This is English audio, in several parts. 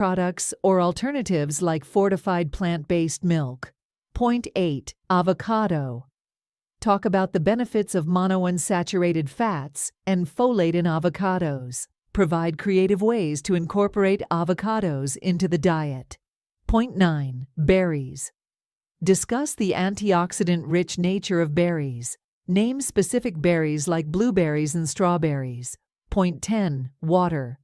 products or alternatives like fortified plant-based milk. Point 8. Avocado. Talk about the benefits of monounsaturated fats and folate in avocados. Provide creative ways to incorporate avocados into the diet. Point 9. Berries. Discuss the antioxidant-rich nature of berries. Name specific berries like blueberries and strawberries. Point 10. Water.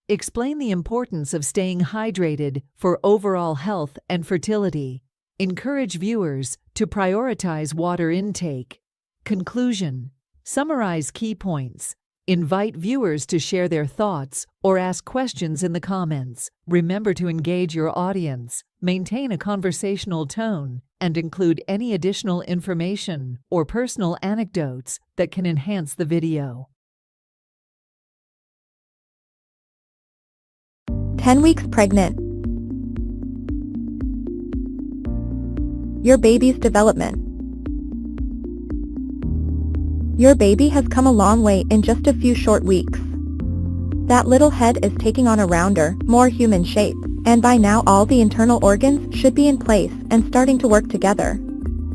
Explain the importance of staying hydrated for overall health and fertility. Encourage viewers to prioritize water intake. Conclusion. Summarize key points. Invite viewers to share their thoughts or ask questions in the comments. Remember to engage your audience, maintain a conversational tone, and include any additional information or personal anecdotes that can enhance the video. 10 weeks pregnant. Your baby's development. Your baby has come a long way in just a few short weeks. That little head is taking on a rounder, more human shape, and by now all the internal organs should be in place and starting to work together.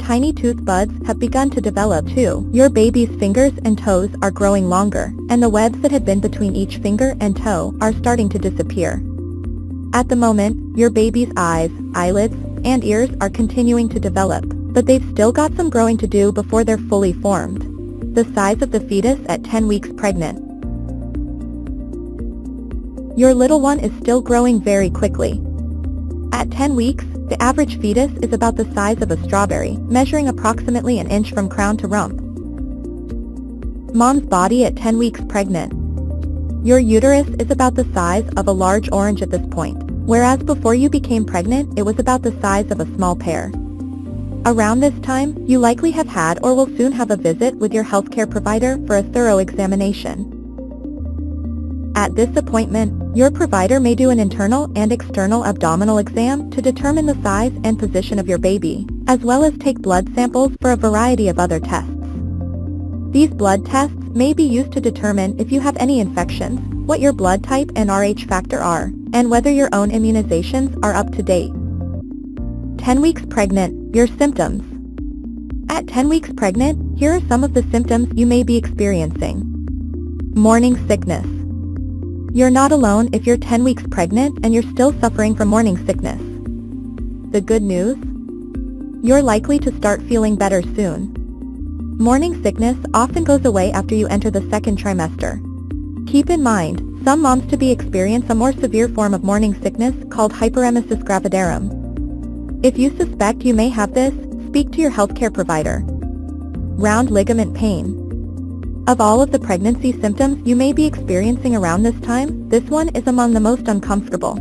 Tiny tooth buds have begun to develop too. Your baby's fingers and toes are growing longer, and the webs that had been between each finger and toe are starting to disappear. At the moment, your baby's eyes, eyelids, and ears are continuing to develop, but they've still got some growing to do before they're fully formed. The size of the fetus at 10 weeks pregnant. Your little one is still growing very quickly. At 10 weeks, the average fetus is about the size of a strawberry, measuring approximately an inch from crown to rump. Mom's body at 10 weeks pregnant. Your uterus is about the size of a large orange at this point, whereas before you became pregnant, it was about the size of a small pear. Around this time, you likely have had or will soon have a visit with your healthcare provider for a thorough examination. At this appointment, your provider may do an internal and external abdominal exam to determine the size and position of your baby, as well as take blood samples for a variety of other tests. These blood tests may be used to determine if you have any infections, what your blood type and Rh factor are, and whether your own immunizations are up to date. 10 weeks pregnant, your symptoms. At 10 weeks pregnant, here are some of the symptoms you may be experiencing. Morning sickness. You're not alone if you're 10 weeks pregnant and you're still suffering from morning sickness. The good news? You're likely to start feeling better soon. Morning sickness often goes away after you enter the second trimester. Keep in mind, some moms-to-be experience a more severe form of morning sickness called hyperemesis gravidarum. If you suspect you may have this, speak to your healthcare provider. Round ligament pain. Of all of the pregnancy symptoms you may be experiencing around this time, this one is among the most uncomfortable.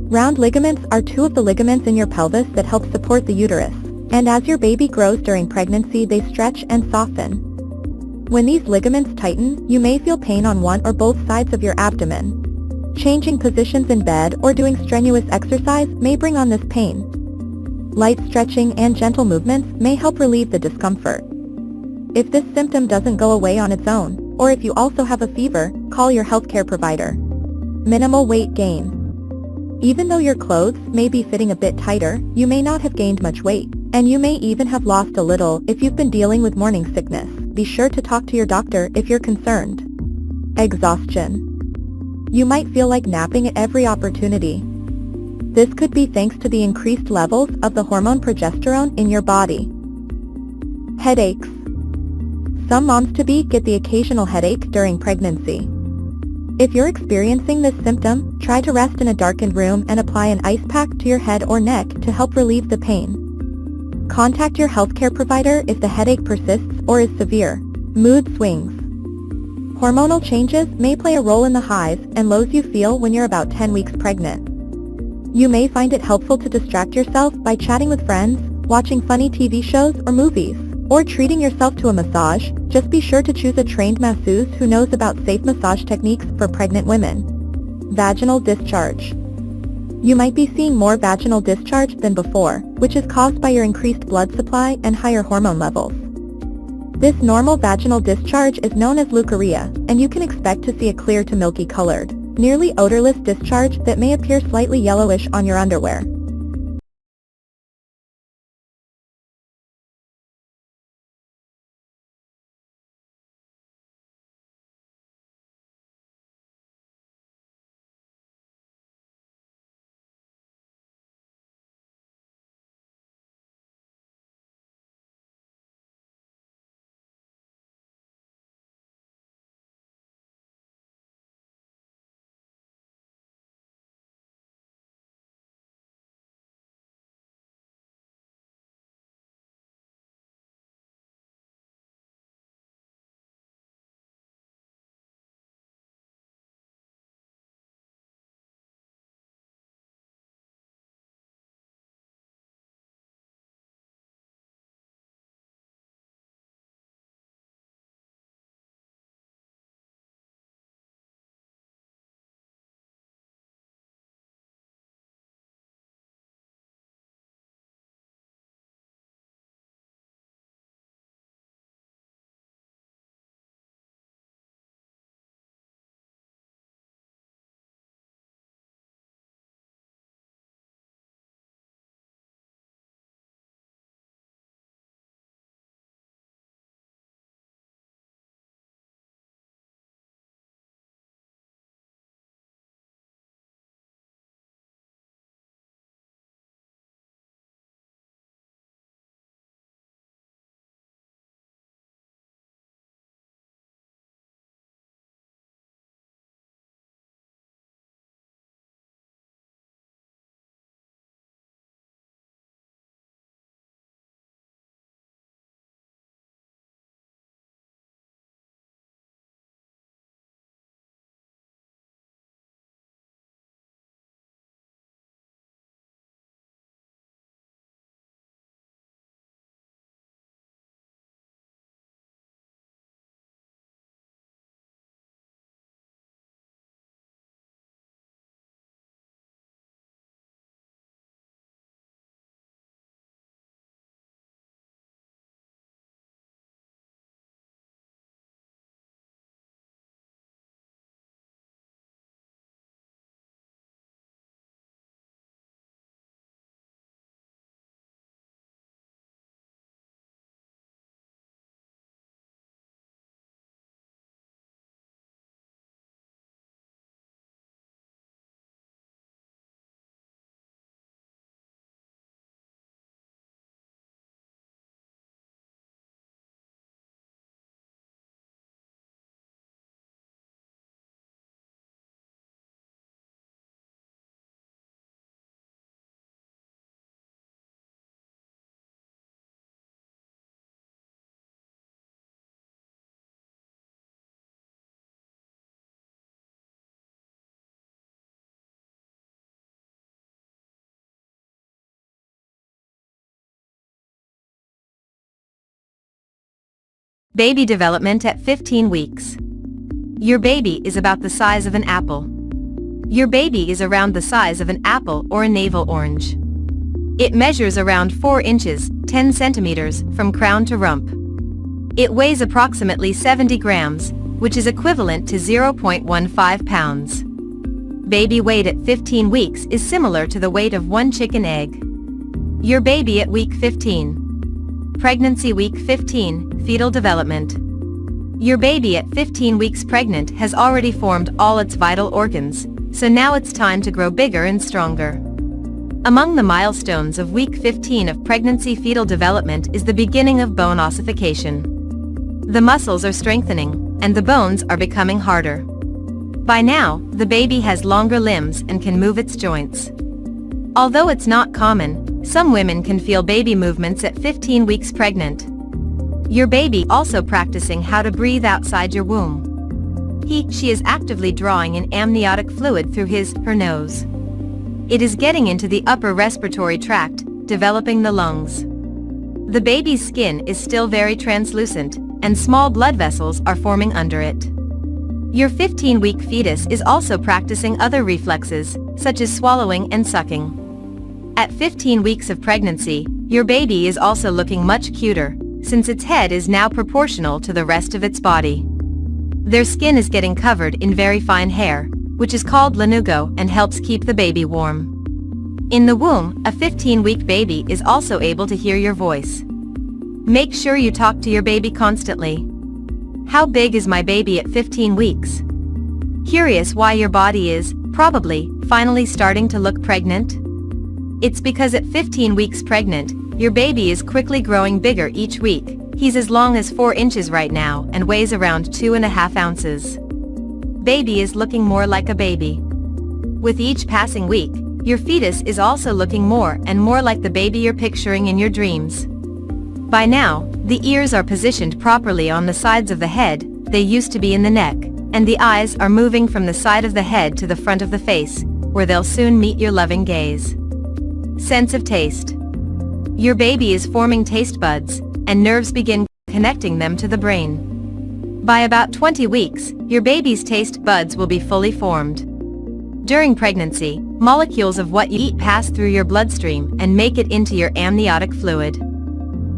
Round ligaments are two of the ligaments in your pelvis that help support the uterus, and as your baby grows during pregnancy they stretch and soften. When these ligaments tighten, you may feel pain on one or both sides of your abdomen. Changing positions in bed or doing strenuous exercise may bring on this pain. Light stretching and gentle movements may help relieve the discomfort. If this symptom doesn't go away on its own, or if you also have a fever, call your healthcare provider. Minimal weight gain. Even though your clothes may be fitting a bit tighter, you may not have gained much weight, and you may even have lost a little if you've been dealing with morning sickness. Be sure to talk to your doctor if you're concerned. Exhaustion. You might feel like napping at every opportunity. This could be thanks to the increased levels of the hormone progesterone in your body. Headaches. Some moms-to-be get the occasional headache during pregnancy. If you're experiencing this symptom, try to rest in a darkened room and apply an ice pack to your head or neck to help relieve the pain. Contact your healthcare provider if the headache persists or is severe. Mood swings. Hormonal changes may play a role in the highs and lows you feel when you're about 10 weeks pregnant. You may find it helpful to distract yourself by chatting with friends, watching funny TV shows or movies, or treating yourself to a massage. Just be sure to choose a trained masseuse who knows about safe massage techniques for pregnant women. Vaginal discharge. You might be seeing more vaginal discharge than before, which is caused by your increased blood supply and higher hormone levels. This normal vaginal discharge is known as leukorrhea, and you can expect to see it clear to milky colored. nearly odorless discharge that may appear slightly yellowish on your underwear. Baby development at 15 weeks. Your baby is about the size of an apple. Your baby is around the size of an apple or a navel orange. It measures around 4 inches, 10 centimeters, from crown to rump. It weighs approximately 70 grams, which is equivalent to 0.15 pounds. Baby weight at 15 weeks is similar to the weight of one chicken egg. Your baby at week 15. Pregnancy week 15, fetal development. Your baby at 15 weeks pregnant has already formed all its vital organs, so now it's time to grow bigger and stronger. Among the milestones of week 15 of pregnancy fetal development is the beginning of bone ossification. The muscles are strengthening, and the bones are becoming harder. By now, the baby has longer limbs and can move its joints. Although it's not common, some women can feel baby movements at 15 weeks pregnant. Your baby also practicing how to breathe outside your womb. She is actively drawing in amniotic fluid through her nose. It is getting into the upper respiratory tract, developing the lungs. The baby's skin is still very translucent, and small blood vessels are forming under it. Your 15-week fetus is also practicing other reflexes, such as swallowing and sucking. At 15 weeks of pregnancy, your baby is also looking much cuter, since its head is now proportional to the rest of its body. Their skin is getting covered in very fine hair, which is called lanugo and helps keep the baby warm. In the womb, a 15-week baby is also able to hear your voice. Make sure you talk to your baby constantly. How big is my baby at 15 weeks? Curious why your body is, probably, finally starting to look pregnant? It's because at 15 weeks pregnant, your baby is quickly growing bigger each week. He's as long as 4 inches right now and weighs around 2.5 ounces. Baby is looking more like a baby. With each passing week, your fetus is also looking more and more like the baby you're picturing in your dreams. By now, the ears are positioned properly on the sides of the head, they used to be in the neck, and the eyes are moving from the side of the head to the front of the face, where they'll soon meet your loving gaze. Sense of taste. Your baby is forming taste buds, and nerves begin connecting them to the brain. By about 20 weeks, your baby's taste buds will be fully formed. During pregnancy, molecules of what you eat pass through your bloodstream and make it into your amniotic fluid.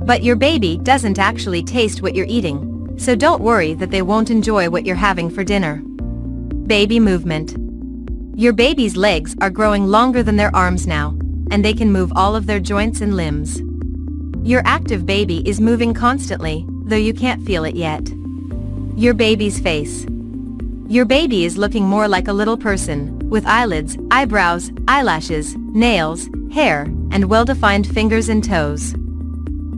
But your baby doesn't actually taste what you're eating, so don't worry that they won't enjoy what you're having for dinner. Baby movement. Your baby's legs are growing longer than their arms now, and they can move all of their joints and limbs. Your active baby is moving constantly, though you can't feel it yet. Your baby's face. Your baby is looking more like a little person, with eyelids, eyebrows, eyelashes, nails, hair, and well-defined fingers and toes.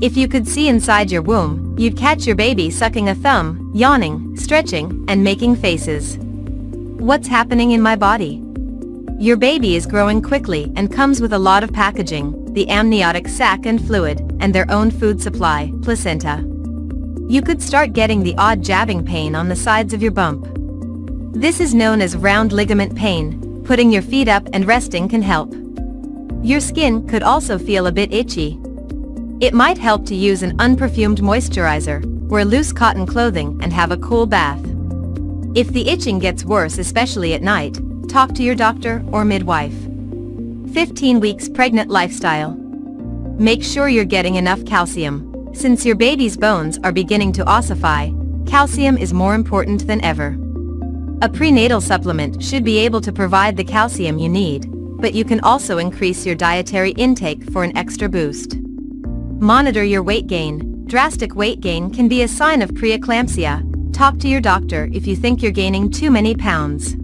If you could see inside your womb, you'd catch your baby sucking a thumb, yawning, stretching, and making faces. What's happening in my body? Your baby is growing quickly and comes with a lot of packaging, the amniotic sac and fluid, and their own food supply, placenta. You could start getting the odd jabbing pain on the sides of your bump. This is known as round ligament pain. Putting your feet up and resting can help. Your skin could also feel a bit itchy. It might help to use an unperfumed moisturizer, wear loose cotton clothing and have a cool bath. If the itching gets worse, especially at night, talk to your doctor or midwife. 15 weeks pregnant lifestyle. Make sure you're getting enough calcium. Since your baby's bones are beginning to ossify, calcium is more important than ever. A prenatal supplement should be able to provide the calcium you need, but you can also increase your dietary intake for an extra boost. Monitor your weight gain. Drastic weight gain can be a sign of preeclampsia. Talk to your doctor if you think you're gaining too many pounds.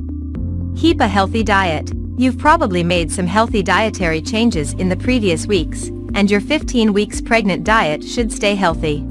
Keep a healthy diet. You've probably made some healthy dietary changes in the previous weeks, and your 15 weeks pregnant diet should stay healthy.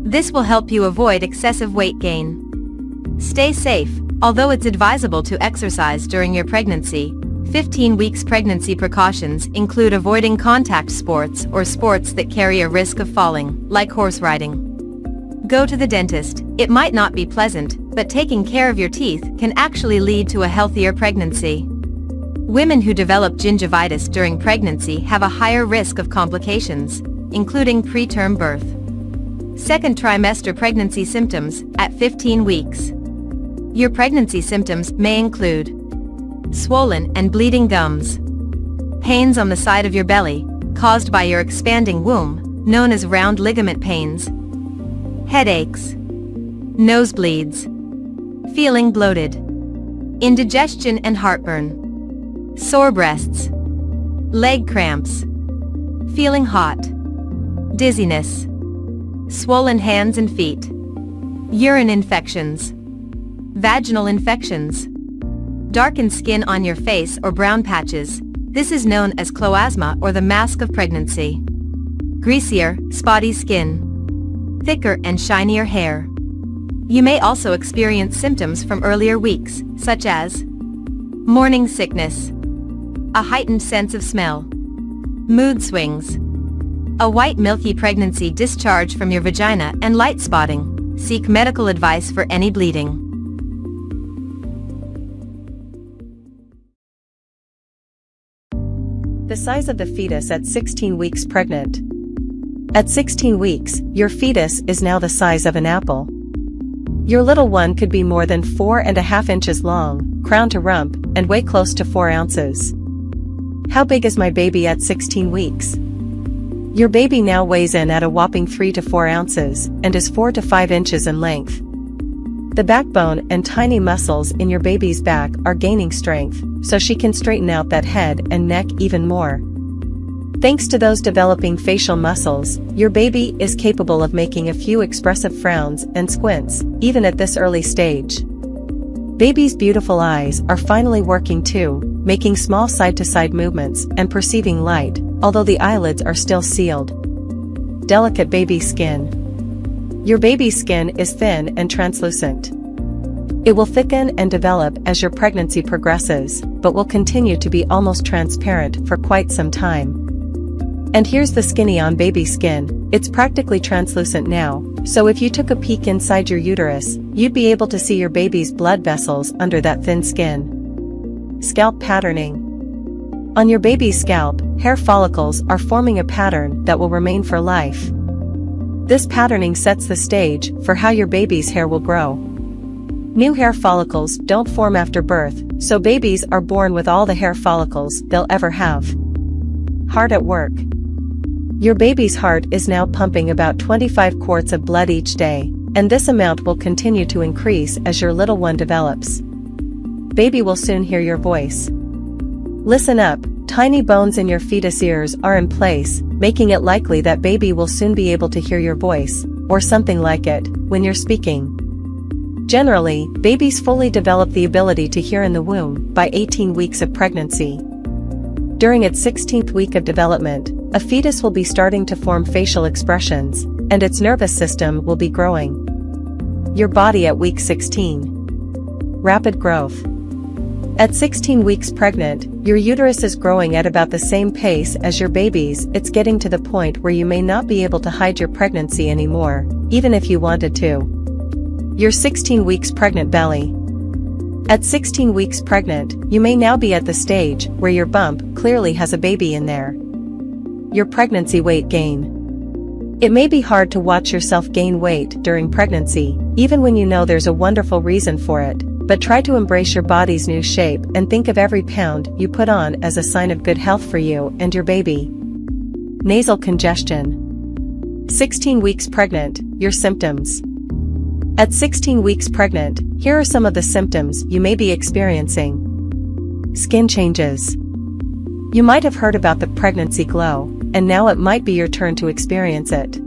This will help you avoid excessive weight gain. Stay safe. Although it's advisable to exercise during your pregnancy, 15 weeks pregnancy precautions include avoiding contact sports or sports that carry a risk of falling, like horse riding. Go to the dentist. It might not be pleasant, but taking care of your teeth can actually lead to a healthier pregnancy. Women who develop gingivitis during pregnancy have a higher risk of complications, including preterm birth. Second trimester pregnancy symptoms at 15 weeks. Your pregnancy symptoms may include swollen and bleeding gums, pains on the side of your belly, caused by your expanding womb, known as round ligament pains, headaches, nosebleeds, feeling bloated, indigestion and heartburn, sore breasts, leg cramps, feeling hot, dizziness, swollen hands and feet, urine infections, vaginal infections, darkened skin on your face or brown patches. This is known as cloasma or the mask of pregnancy. Greasier, spotty skin, thicker and shinier hair. You may also experience symptoms from earlier weeks, such as morning sickness, a heightened sense of smell, mood swings, a white milky pregnancy discharge from your vagina and light spotting. Seek medical advice for any bleeding. The size of the fetus at 16 weeks pregnant. At 16 weeks, your fetus is now the size of an apple. Your little one could be more than 4.5 inches long, crown to rump, and weigh close to 4 ounces. How big is my baby at 16 weeks? Your baby now weighs in at a whopping 3 to 4 ounces, and is 4 to 5 inches in length. The backbone and tiny muscles in your baby's back are gaining strength, so she can straighten out that head and neck even more. Thanks to those developing facial muscles, your baby is capable of making a few expressive frowns and squints, even at this early stage. Baby's beautiful eyes are finally working too, making small side-to-side movements and perceiving light, although the eyelids are still sealed. Delicate baby skin. Your baby's skin is thin and translucent. It will thicken and develop as your pregnancy progresses, but will continue to be almost transparent for quite some time. And here's the skinny on baby skin, it's practically translucent now, so if you took a peek inside your uterus, you'd be able to see your baby's blood vessels under that thin skin. Scalp patterning. On your baby's scalp, hair follicles are forming a pattern that will remain for life. This patterning sets the stage for how your baby's hair will grow. New hair follicles don't form after birth, so babies are born with all the hair follicles they'll ever have. Heart at work. Your baby's heart is now pumping about 25 quarts of blood each day, and this amount will continue to increase as your little one develops. Baby will soon hear your voice. Listen up, tiny bones in your fetus ears are in place, making it likely that baby will soon be able to hear your voice, or something like it, when you're speaking. Generally, babies fully develop the ability to hear in the womb by 18 weeks of pregnancy. During its 16th week of development, a fetus will be starting to form facial expressions, and its nervous system will be growing. Your body at week 16. Rapid growth. At 16 weeks pregnant, your uterus is growing at about the same pace as your baby's. It's getting to the point where you may not be able to hide your pregnancy anymore, even if you wanted to. Your 16 weeks pregnant belly. At 16 weeks pregnant, you may now be at the stage where your bump clearly has a baby in there. Your pregnancy weight gain. It may be hard to watch yourself gain weight during pregnancy, even when you know there's a wonderful reason for it, but try to embrace your body's new shape and think of every pound you put on as a sign of good health for you and your baby. Nasal congestion. 16 weeks pregnant, your symptoms. At 16 weeks pregnant, here are some of the symptoms you may be experiencing. Skin changes. You might have heard about the pregnancy glow, and now it might be your turn to experience it.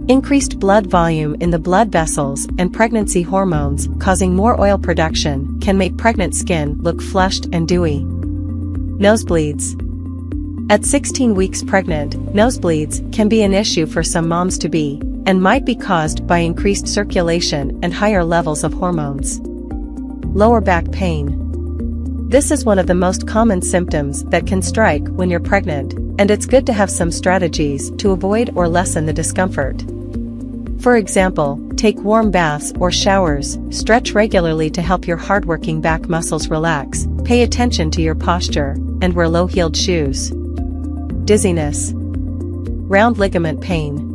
Increased blood volume in the blood vessels and pregnancy hormones causing more oil production can make pregnant skin look flushed and dewy. Nosebleeds. At 16 weeks pregnant, nosebleeds can be an issue for some moms-to-be, and might be caused by increased circulation and higher levels of hormones. Lower back pain. This is one of the most common symptoms that can strike when you're pregnant, and it's good to have some strategies to avoid or lessen the discomfort. For example, take warm baths or showers, stretch regularly to help your hardworking back muscles relax, pay attention to your posture, and wear low-heeled shoes. Dizziness. Round ligament pain.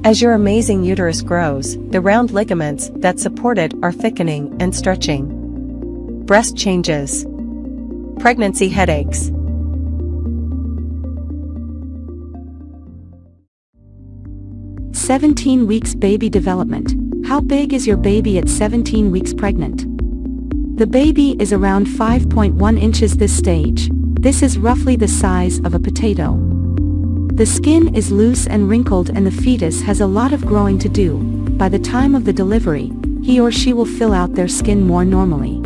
As your amazing uterus grows, the round ligaments that support it are thickening and stretching. Breast changes. Pregnancy headaches. "17 weeks baby development. How big is your baby at 17 weeks pregnant?" The baby is around 5.1 inches this stage. This is roughly the size of a potato. The skin is loose and wrinkled and the fetus has a lot of growing to do. By the time of the delivery, he or she will fill out their skin more normally.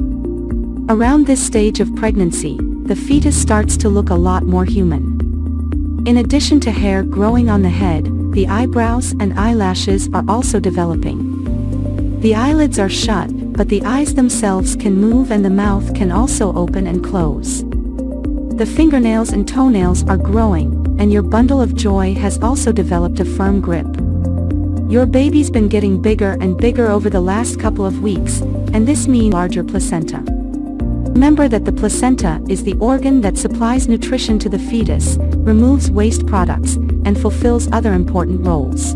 Around this stage of pregnancy, the fetus starts to look a lot more human. In addition to hair growing on the head, the eyebrows and eyelashes are also developing. The eyelids are shut, but the eyes themselves can move and the mouth can also open and close. The fingernails and toenails are growing, and your bundle of joy has also developed a firm grip. Your baby's been getting bigger and bigger over the last couple of weeks, and this means larger placenta. Remember that the placenta is the organ that supplies nutrition to the fetus, removes waste products, and fulfills other important roles.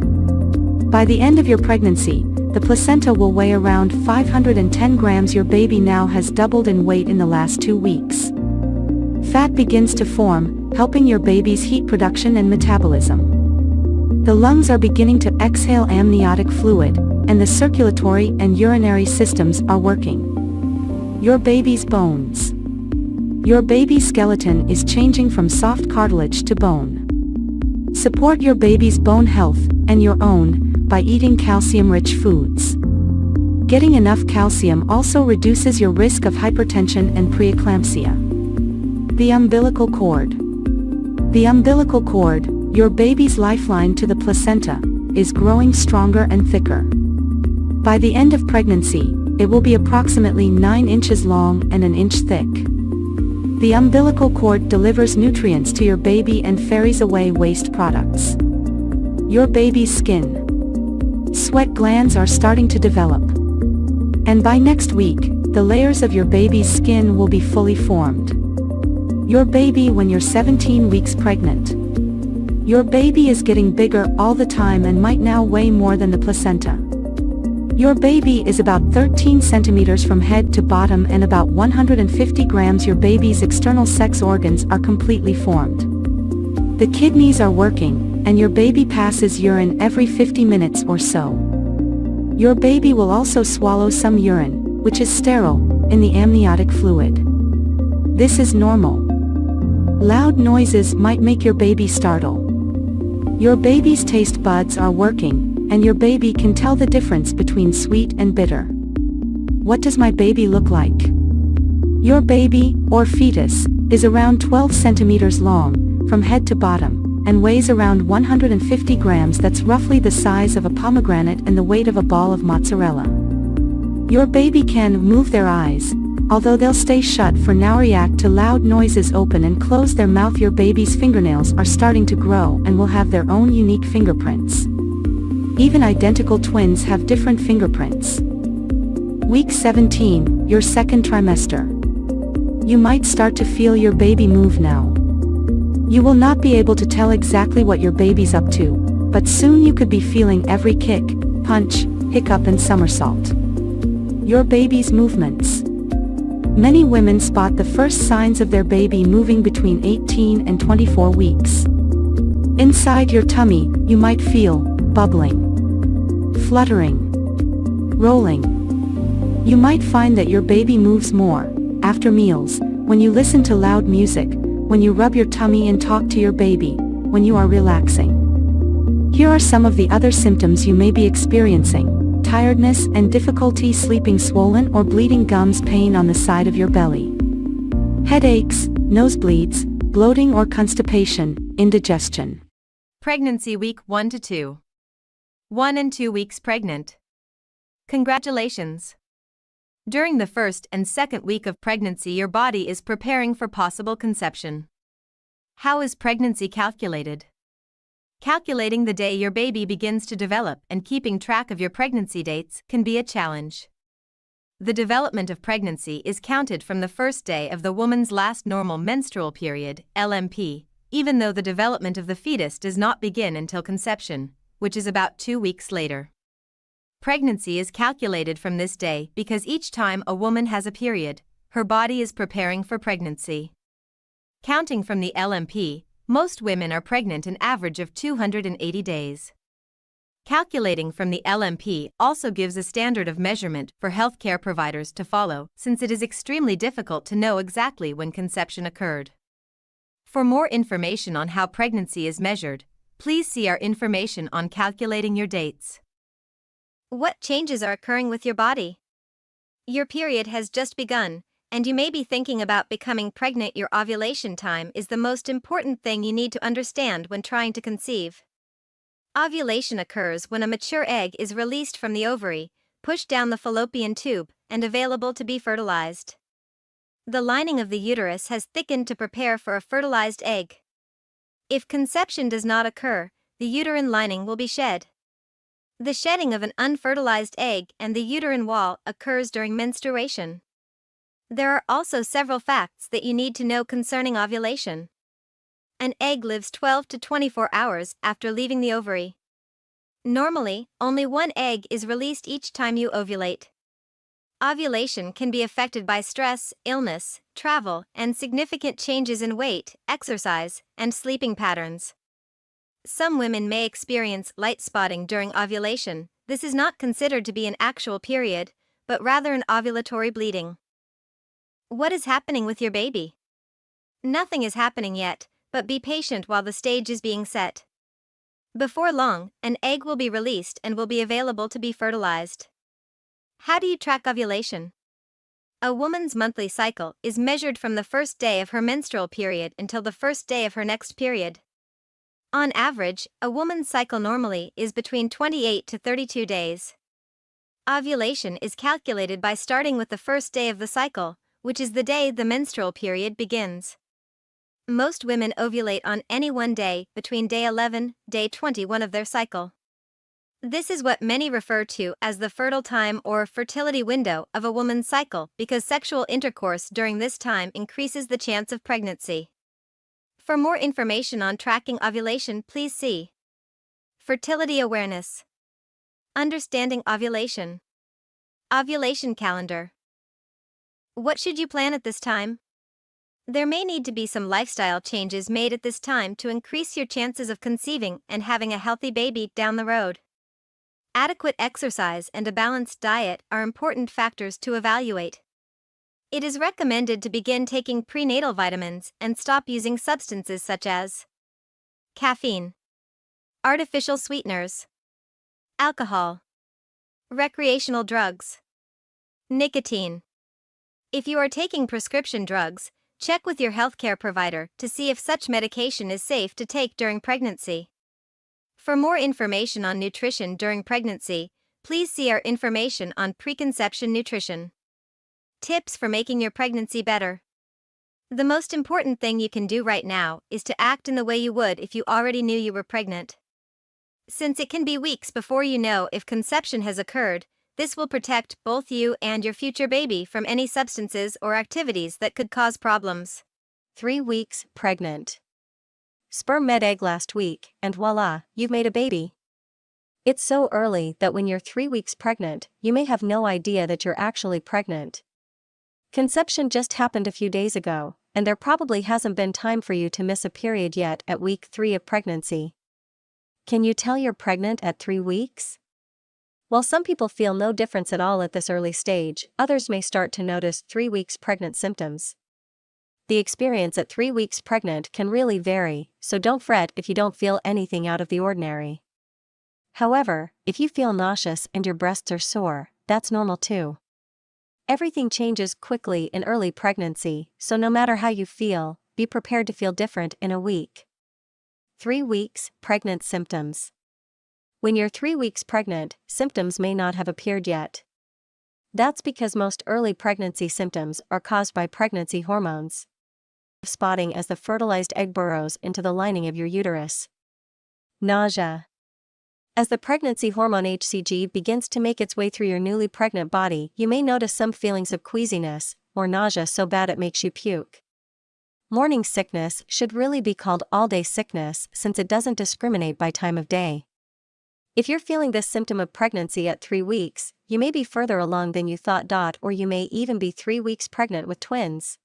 By the end of your pregnancy, the placenta will weigh around 510 grams. Your baby now has doubled in weight in the last 2 weeks. Fat begins to form, helping your baby's heat production and metabolism. The lungs are beginning to exhale amniotic fluid, and the circulatory and urinary systems are working. Your baby's bones. Your baby's skeleton is changing from soft cartilage to bone. Support your baby's bone health, and your own, by eating calcium-rich foods. Getting enough calcium also reduces your risk of hypertension and preeclampsia. The umbilical cord. The umbilical cord, your baby's lifeline to the placenta, is growing stronger and thicker. By the end of pregnancy, it will be approximately 9 inches long and an inch thick. The umbilical cord delivers nutrients to your baby and ferries away waste products. Your baby's skin. Sweat glands are starting to develop. And by next week, the layers of your baby's skin will be fully formed. Your baby when you're 17 weeks pregnant. Your baby is getting bigger all the time and might now weigh more than the placenta. Your baby is about 13 centimeters from head to bottom and about 150 grams. Your baby's external sex organs are completely formed. The kidneys are working, and your baby passes urine every 50 minutes or so. Your baby will also swallow some urine, which is sterile, in the amniotic fluid. This is normal. Loud noises might make your baby startle. Your baby's taste buds are working, and your baby can tell the difference between sweet and bitter. What does my baby look like? Your baby, or fetus, is around 12 centimeters long, from head to bottom, and weighs around 150 grams. That's roughly the size of a pomegranate and the weight of a ball of mozzarella. Your baby can move their eyes, although they'll stay shut for now. React to loud noises, open and close their mouth. Your baby's fingernails are starting to grow and will have their own unique fingerprints. Even identical twins have different fingerprints. Week 17, your second trimester. You might start to feel your baby move now. You will not be able to tell exactly what your baby's up to, but soon you could be feeling every kick, punch, hiccup and somersault. Your baby's movements. Many women spot the first signs of their baby moving between 18 and 24 weeks. Inside your tummy, you might feel bubbling, fluttering, rolling. You might find that your baby moves more after meals, when you listen to loud music, when you rub your tummy and talk to your baby, when you are relaxing. Here are some of the other symptoms you may be experiencing: tiredness and difficulty sleeping, swollen or bleeding gums, pain on the side of your belly, headaches, nosebleeds, bloating or constipation, indigestion. Pregnancy week 1 to 2. 1 and 2 weeks pregnant. Congratulations! During the first and second week of pregnancy, your body is preparing for possible conception. How is pregnancy calculated? Calculating the day your baby begins to develop and keeping track of your pregnancy dates can be a challenge. The development of pregnancy is counted from the first day of the woman's last normal menstrual period, LMP, even though the development of the fetus does not begin until conception, which is about 2 weeks later. Pregnancy is calculated from this day because each time a woman has a period, her body is preparing for pregnancy. Counting from the LMP, most women are pregnant an average of 280 days. Calculating from the LMP also gives a standard of measurement for healthcare providers to follow, since it is extremely difficult to know exactly when conception occurred. For more information on how pregnancy is measured, please see our information on calculating your dates. What changes are occurring with your body? Your period has just begun, and you may be thinking about becoming pregnant. Your ovulation time is the most important thing you need to understand when trying to conceive. Ovulation occurs when a mature egg is released from the ovary, pushed down the fallopian tube, and available to be fertilized. The lining of the uterus has thickened to prepare for a fertilized egg. If conception does not occur, the uterine lining will be shed. The shedding of an unfertilized egg and the uterine wall occurs during menstruation. There are also several facts that you need to know concerning ovulation. An egg lives 12 to 24 hours after leaving the ovary. Normally, only one egg is released each time you ovulate. Ovulation can be affected by stress, illness, travel, and significant changes in weight, exercise, and sleeping patterns. Some women may experience light spotting during ovulation, this is not considered to be an actual period, but rather an ovulatory bleeding. What is happening with your baby? Nothing is happening yet, but be patient while the stage is being set. Before long, an egg will be released and will be available to be fertilized. How do you track ovulation? A woman's monthly cycle is measured from the first day of her menstrual period until the first day of her next period. On average, a woman's cycle normally is between 28 to 32 days. Ovulation is calculated by starting with the first day of the cycle, which is the day the menstrual period begins. Most women ovulate on any one day between day 11, day 21 of their cycle. This is what many refer to as the fertile time or fertility window of a woman's cycle because sexual intercourse during this time increases the chance of pregnancy. For more information on tracking ovulation, please see Fertility Awareness, Understanding Ovulation, Ovulation Calendar. What should you plan at this time? There may need to be some lifestyle changes made at this time to increase your chances of conceiving and having a healthy baby down the road. Adequate exercise and a balanced diet are important factors to evaluate. It is recommended to begin taking prenatal vitamins and stop using substances such as caffeine, artificial sweeteners, alcohol, recreational drugs, nicotine. If you are taking prescription drugs, check with your healthcare provider to see if such medication is safe to take during pregnancy. For more information on nutrition during pregnancy, please see our information on preconception nutrition. Tips for making your pregnancy better. The most important thing you can do right now is to act in the way you would if you already knew you were pregnant. Since it can be weeks before you know if conception has occurred, this will protect both you and your future baby from any substances or activities that could cause problems. 3 weeks pregnant. Sperm met egg last week, and voila, you've made a baby. It's so early that when you're 3 weeks pregnant, you may have no idea that you're actually pregnant. Conception just happened a few days ago, and there probably hasn't been time for you to miss a period yet at week 3 of pregnancy. Can you tell you're pregnant at 3 weeks? While some people feel no difference at all at this early stage, others may start to notice 3 weeks pregnant symptoms. The experience at 3 weeks pregnant can really vary, so don't fret if you don't feel anything out of the ordinary. However, if you feel nauseous and your breasts are sore, that's normal too. Everything changes quickly in early pregnancy, so no matter how you feel, be prepared to feel different in a week. 3 weeks pregnant symptoms. When you're 3 weeks pregnant, symptoms may not have appeared yet. That's because most early pregnancy symptoms are caused by pregnancy hormones. Spotting as the fertilized egg burrows into the lining of your uterus. Nausea. As the pregnancy hormone HCG begins to make its way through your newly pregnant body, you may notice some feelings of queasiness, or nausea so bad it makes you puke. Morning sickness should really be called all-day sickness since it doesn't discriminate by time of day. If you're feeling this symptom of pregnancy at 3 weeks, you may be further along than you thought. Or you may even be 3 weeks pregnant with twins.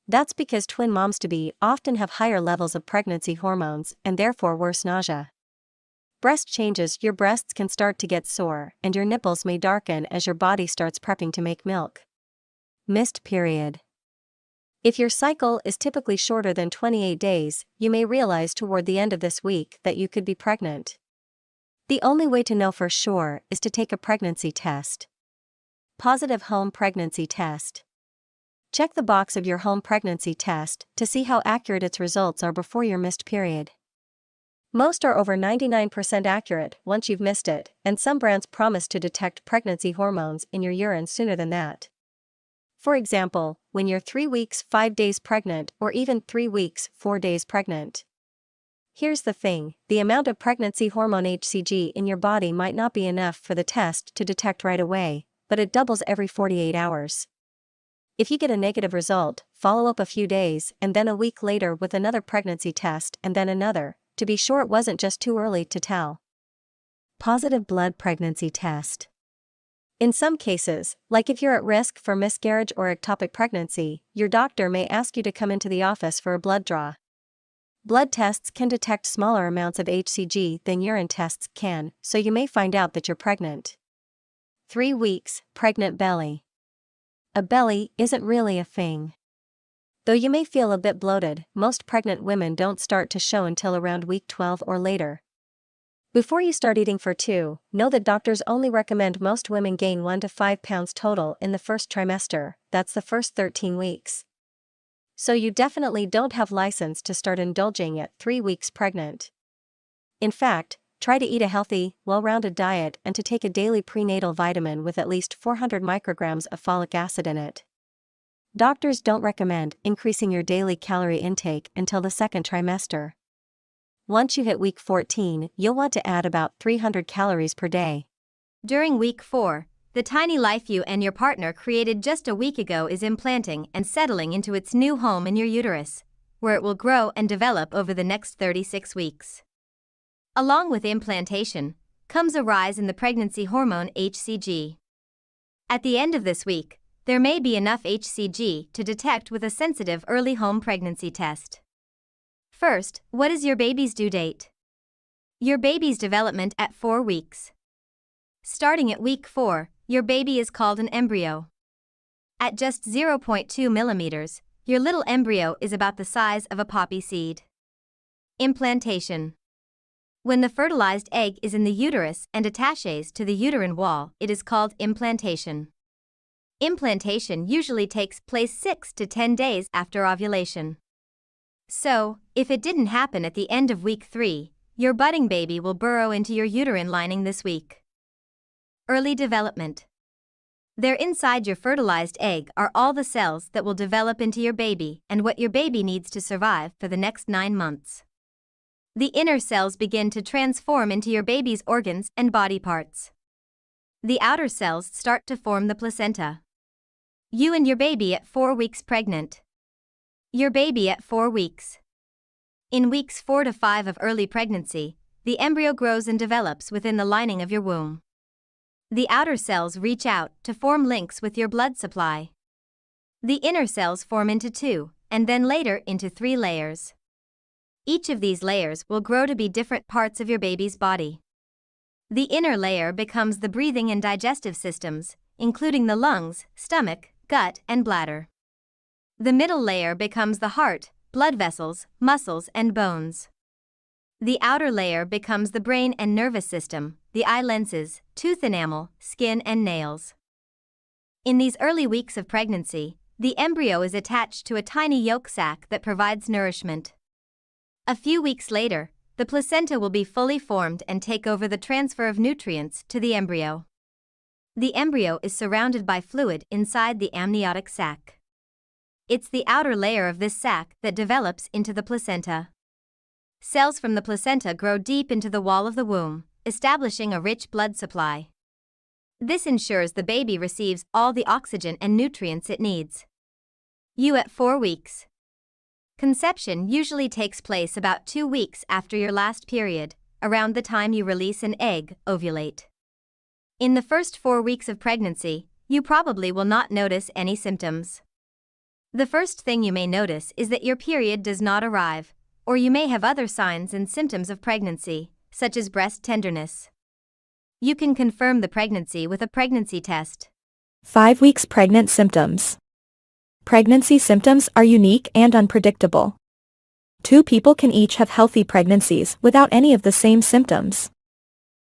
That's because twin moms-to-be often have higher levels of pregnancy hormones and therefore worse nausea. Breast changes. Your breasts can start to get sore and your nipples may darken as your body starts prepping to make milk. Missed period. If your cycle is typically shorter than 28 days, you may realize toward the end of this week that you could be pregnant. The only way to know for sure is to take a pregnancy test. Positive home pregnancy test. Check the box of your home pregnancy test to see how accurate its results are before your missed period. Most are over 99% accurate once you've missed it, and some brands promise to detect pregnancy hormones in your urine sooner than that. For example, when you're 3 weeks 5 days pregnant or even 3 weeks 4 days pregnant. Here's the thing, the amount of pregnancy hormone HCG in your body might not be enough for the test to detect right away, but it doubles every 48 hours. If you get a negative result, follow up a few days and then a week later with another pregnancy test and then another, to be sure it wasn't just too early to tell. Positive blood pregnancy test. In some cases, like if you're at risk for miscarriage or ectopic pregnancy, your doctor may ask you to come into the office for a blood draw. Blood tests can detect smaller amounts of HCG than urine tests can, so you may find out that you're pregnant. 3 weeks, pregnant belly. A belly isn't really a thing. Though you may feel a bit bloated, most pregnant women don't start to show until around week 12 or later. Before you start eating for 2, know that doctors only recommend most women gain 1 to 5 pounds total in the first trimester, that's the first 13 weeks. So you definitely don't have license to start indulging at 3 weeks pregnant. In fact, try to eat a healthy, well-rounded diet and to take a daily prenatal vitamin with at least 400 micrograms of folic acid in it. Doctors don't recommend increasing your daily calorie intake until the second trimester. Once you hit week 14, you'll want to add about 300 calories per day. During week 4, the tiny life you and your partner created just a week ago is implanting and settling into its new home in your uterus, where it will grow and develop over the next 36 weeks. Along with implantation, comes a rise in the pregnancy hormone HCG. At the end of this week, there may be enough HCG to detect with a sensitive early home pregnancy test. First, what is your baby's due date? Your baby's development at 4 weeks. Starting at week 4, your baby is called an embryo. At just 0.2 millimeters, your little embryo is about the size of a poppy seed. Implantation. When the fertilized egg is in the uterus and attaches to the uterine wall, it is called implantation. Implantation usually takes place 6 to 10 days after ovulation. So, if it didn't happen at the end of week 3, your budding baby will burrow into your uterine lining this week. Early development. There inside your fertilized egg are all the cells that will develop into your baby and what your baby needs to survive for the next 9 months. The inner cells begin to transform into your baby's organs and body parts. The outer cells start to form the placenta. You and your baby at 4 weeks pregnant. Your baby at 4 weeks. In weeks 4 to 5 of early pregnancy, the embryo grows and develops within the lining of your womb. The outer cells reach out to form links with your blood supply. The inner cells form into 2, and then later into 3 layers. Each of these layers will grow to be different parts of your baby's body. The inner layer becomes the breathing and digestive systems, including the lungs, stomach, gut, and bladder. The middle layer becomes the heart, blood vessels, muscles, and bones. The outer layer becomes the brain and nervous system, the eye lenses, tooth enamel, skin, and nails. In these early weeks of pregnancy, the embryo is attached to a tiny yolk sac that provides nourishment. A few weeks later, the placenta will be fully formed and take over the transfer of nutrients to the embryo. The embryo is surrounded by fluid inside the amniotic sac. It's the outer layer of this sac that develops into the placenta. Cells from the placenta grow deep into the wall of the womb, establishing a rich blood supply. This ensures the baby receives all the oxygen and nutrients it needs. You at 4 weeks. Conception usually takes place about 2 weeks after your last period, around the time you release an egg, ovulate. In the first 4 weeks of pregnancy, you probably will not notice any symptoms. The first thing you may notice is that your period does not arrive, or you may have other signs and symptoms of pregnancy, such as breast tenderness. You can confirm the pregnancy with a pregnancy test. 5 weeks pregnant symptoms. Pregnancy symptoms are unique and unpredictable. 2 people can each have healthy pregnancies without any of the same symptoms.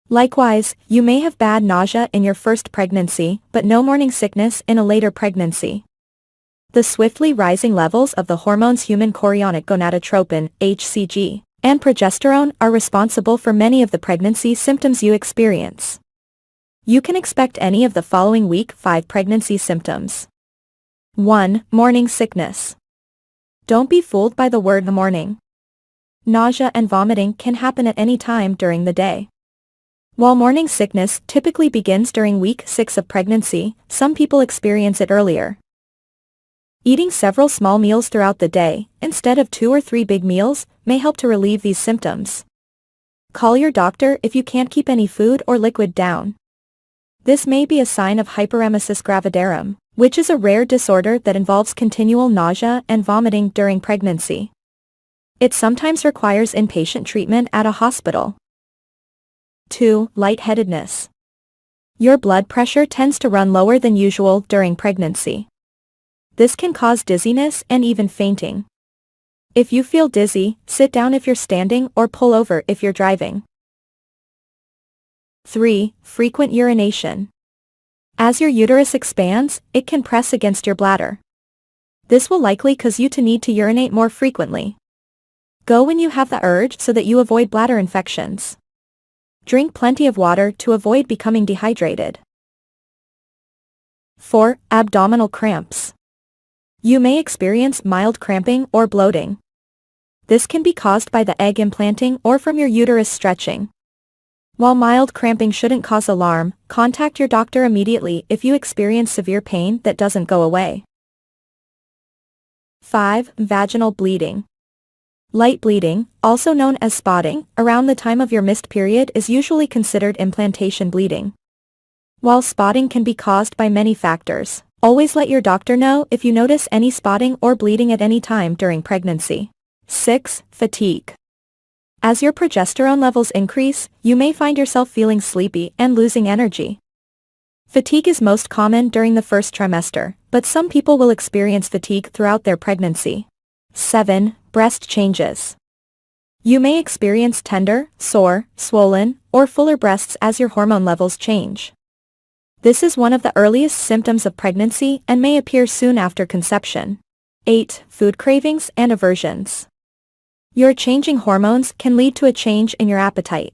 Likewise, you may have bad nausea in your first pregnancy, but no morning sickness in a later pregnancy. The swiftly rising levels of the hormones human chorionic gonadotropin, HCG, and progesterone are responsible for many of the pregnancy symptoms you experience. You can expect any of the following week 5 pregnancy symptoms. 1. Morning sickness. Don't be fooled by the word morning. Nausea and vomiting can happen at any time during the day. While morning sickness typically begins during week 6 of pregnancy, some people experience it earlier. Eating several small meals throughout the day, instead of 2 or 3 big meals, may help to relieve these symptoms. Call your doctor if you can't keep any food or liquid down. This may be a sign of hyperemesis gravidarum, which is a rare disorder that involves continual nausea and vomiting during pregnancy. It sometimes requires inpatient treatment at a hospital. 2. Lightheadedness. Your blood pressure tends to run lower than usual during pregnancy. This can cause dizziness and even fainting. If you feel dizzy, sit down if you're standing or pull over if you're driving. 3. Frequent urination. As your uterus expands, it can press against your bladder. This will likely cause you to need to urinate more frequently. Go when you have the urge so that you avoid bladder infections. Drink plenty of water to avoid becoming dehydrated. 4. Abdominal cramps. You may experience mild cramping or bloating. This can be caused by the egg implanting or from your uterus stretching. While mild cramping shouldn't cause alarm, contact your doctor immediately if you experience severe pain that doesn't go away. 5. Vaginal bleeding. Light bleeding, also known as spotting, around the time of your missed period is usually considered implantation bleeding. While spotting can be caused by many factors, always let your doctor know if you notice any spotting or bleeding at any time during pregnancy. 6. Fatigue. As your progesterone levels increase, you may find yourself feeling sleepy and losing energy. Fatigue is most common during the first trimester, but some people will experience fatigue throughout their pregnancy. 7. Breast changes. You may experience tender, sore, swollen, or fuller breasts as your hormone levels change. This is one of the earliest symptoms of pregnancy and may appear soon after conception. 8. Food cravings and aversions. Your changing hormones can lead to a change in your appetite.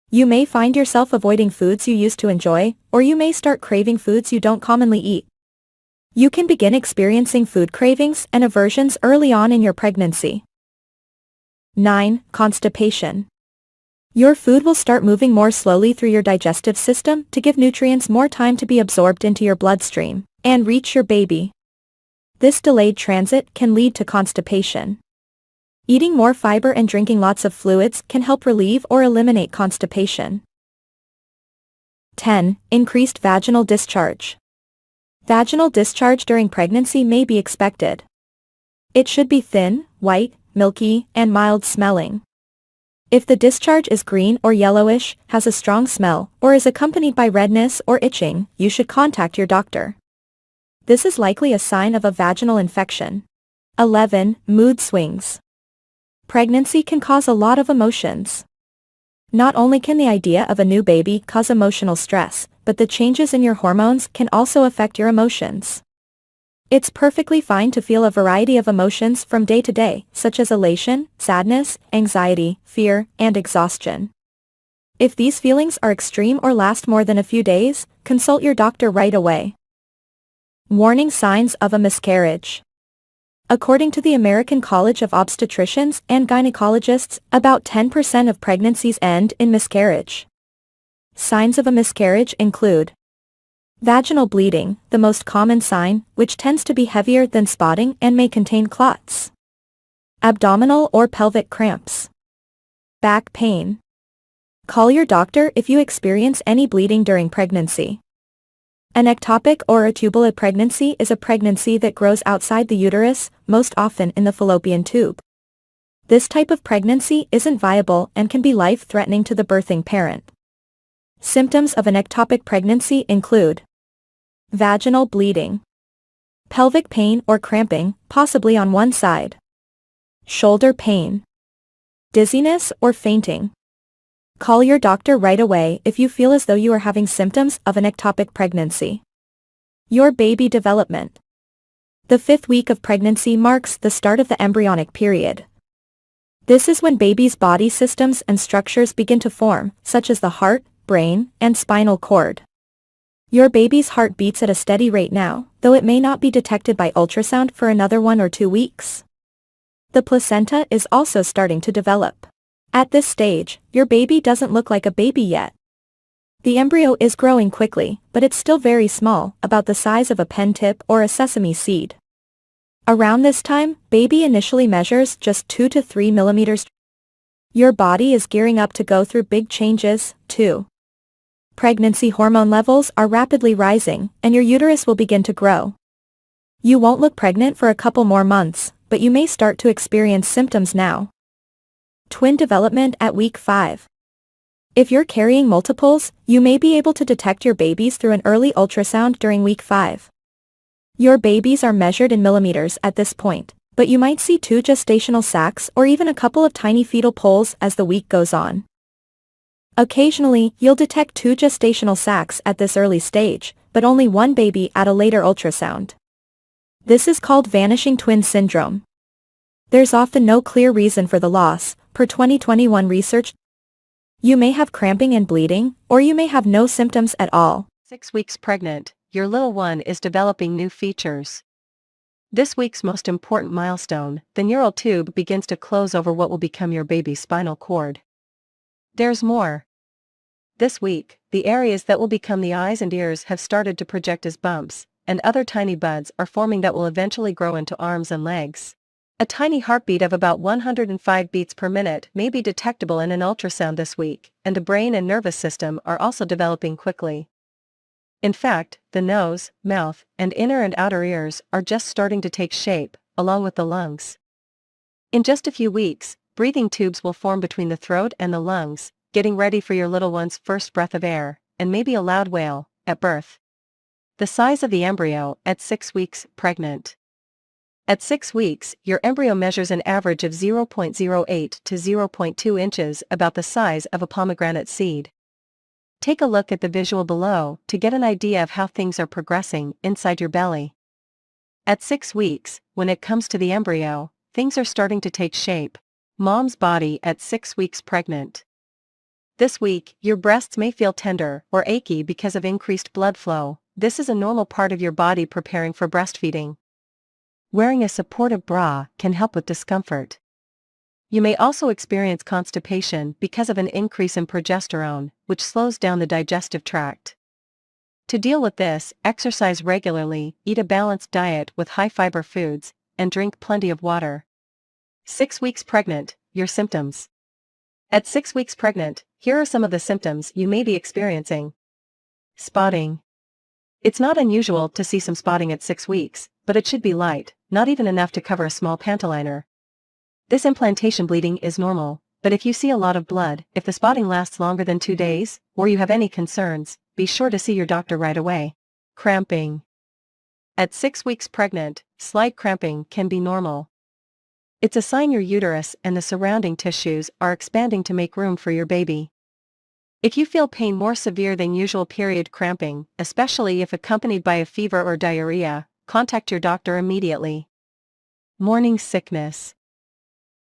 You may find yourself avoiding foods you used to enjoy, or you may start craving foods you don't commonly eat. You can begin experiencing food cravings and aversions early on in your pregnancy. 9. Constipation. Your food will start moving more slowly through your digestive system to give nutrients more time to be absorbed into your bloodstream and reach your baby. This delayed transit can lead to constipation. Eating more fiber and drinking lots of fluids can help relieve or eliminate constipation. 10. Increased vaginal discharge. Vaginal discharge during pregnancy may be expected. It should be thin, white, milky, and mild smelling. If the discharge is green or yellowish, has a strong smell, or is accompanied by redness or itching, you should contact your doctor. This is likely a sign of a vaginal infection. 11. Mood swings. Pregnancy can cause a lot of emotions. Not only can the idea of a new baby cause emotional stress, but the changes in your hormones can also affect your emotions. It's perfectly fine to feel a variety of emotions from day to day, such as elation, sadness, anxiety, fear, and exhaustion. If these feelings are extreme or last more than a few days, consult your doctor right away. Warning signs of a miscarriage. According to the American College of Obstetricians and Gynecologists, about 10% of pregnancies end in miscarriage. Signs of a miscarriage include vaginal bleeding, the most common sign, which tends to be heavier than spotting and may contain clots. Abdominal or pelvic cramps. Back pain. Call your doctor if you experience any bleeding during pregnancy. An ectopic or a tubulid pregnancy is a pregnancy that grows outside the uterus, most often in the fallopian tube. This type of pregnancy isn't viable and can be life-threatening to the birthing parent. Symptoms of an ectopic pregnancy include vaginal bleeding, pelvic pain or cramping, possibly on one side, shoulder pain, dizziness or fainting. Call your doctor right away if you feel as though you are having symptoms of an ectopic pregnancy. Your baby development. The 5th week of pregnancy marks the start of the embryonic period. This is when baby's body systems and structures begin to form, such as the heart, brain, and spinal cord. Your baby's heart beats at a steady rate now, though it may not be detected by ultrasound for another 1 or 2 weeks. The placenta is also starting to develop. At this stage, your baby doesn't look like a baby yet. The embryo is growing quickly, but it's still very small, about the size of a pen tip or a sesame seed. Around this time, baby initially measures just 2 to 3 millimeters. Your body is gearing up to go through big changes, too. Pregnancy hormone levels are rapidly rising, and your uterus will begin to grow. You won't look pregnant for a couple more months, but you may start to experience symptoms now. Twin development at week 5. If you're carrying multiples, you may be able to detect your babies through an early ultrasound during week 5. Your babies are measured in millimeters at this point, but you might see 2 gestational sacs or even a couple of tiny fetal poles as the week goes on. Occasionally, you'll detect 2 gestational sacs at this early stage, but only 1 baby at a later ultrasound. This is called vanishing twin syndrome. There's often no clear reason for the loss, per 2021 research. You may have cramping and bleeding, or you may have no symptoms at all. 6 weeks pregnant, your little one is developing new features. This week's most important milestone, the neural tube begins to close over what will become your baby's spinal cord. There's more. This week, the areas that will become the eyes and ears have started to project as bumps, and other tiny buds are forming that will eventually grow into arms and legs. A tiny heartbeat of about 105 beats per minute may be detectable in an ultrasound this week, and the brain and nervous system are also developing quickly. In fact, the nose, mouth, and inner and outer ears are just starting to take shape, along with the lungs. In just a few weeks, breathing tubes will form between the throat and the lungs, getting ready for your little one's first breath of air, and maybe a loud wail, at birth. The size of the embryo at 6 weeks pregnant. At 6 weeks, your embryo measures an average of 0.08 to 0.2 inches, about the size of a pomegranate seed. Take a look at the visual below to get an idea of how things are progressing inside your belly. At 6 weeks, when it comes to the embryo, things are starting to take shape. Mom's body at 6 weeks pregnant. This week, your breasts may feel tender or achy because of increased blood flow. This is a normal part of your body preparing for breastfeeding. Wearing a supportive bra can help with discomfort. You may also experience constipation because of an increase in progesterone, which slows down the digestive tract. To deal with this, exercise regularly, eat a balanced diet with high-fiber foods, and drink plenty of water. 6 weeks pregnant, your symptoms. At 6 weeks pregnant, here are some of the symptoms you may be experiencing. Spotting. It's not unusual to see some spotting at 6 weeks, but it should be light, not even enough to cover a small pantyliner. This implantation bleeding is normal, but if you see a lot of blood, if the spotting lasts longer than 2 days, or you have any concerns, be sure to see your doctor right away. Cramping. At 6 weeks pregnant, slight cramping can be normal. It's a sign your uterus and the surrounding tissues are expanding to make room for your baby. If you feel pain more severe than usual period cramping, especially if accompanied by a fever or diarrhea, contact your doctor immediately. Morning sickness.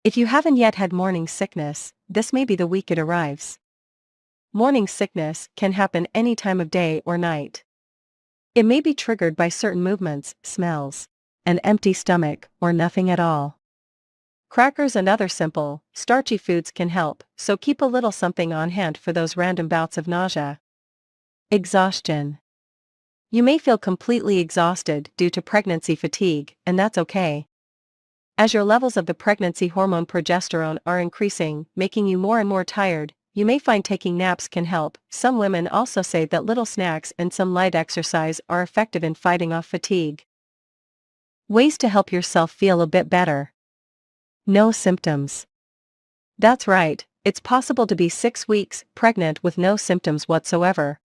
If you haven't yet had morning sickness, this may be the week it arrives. Morning sickness can happen any time of day or night. It may be triggered by certain movements, smells, an empty stomach, or nothing at all. Crackers and other simple, starchy foods can help, so keep a little something on hand for those random bouts of nausea. Exhaustion. You may feel completely exhausted due to pregnancy fatigue, and that's okay. As your levels of the pregnancy hormone progesterone are increasing, making you more and more tired, you may find taking naps can help. Some women also say that little snacks and some light exercise are effective in fighting off fatigue. Ways to help yourself feel a bit better. No symptoms. That's right, it's possible to be 6 weeks pregnant with no symptoms whatsoever.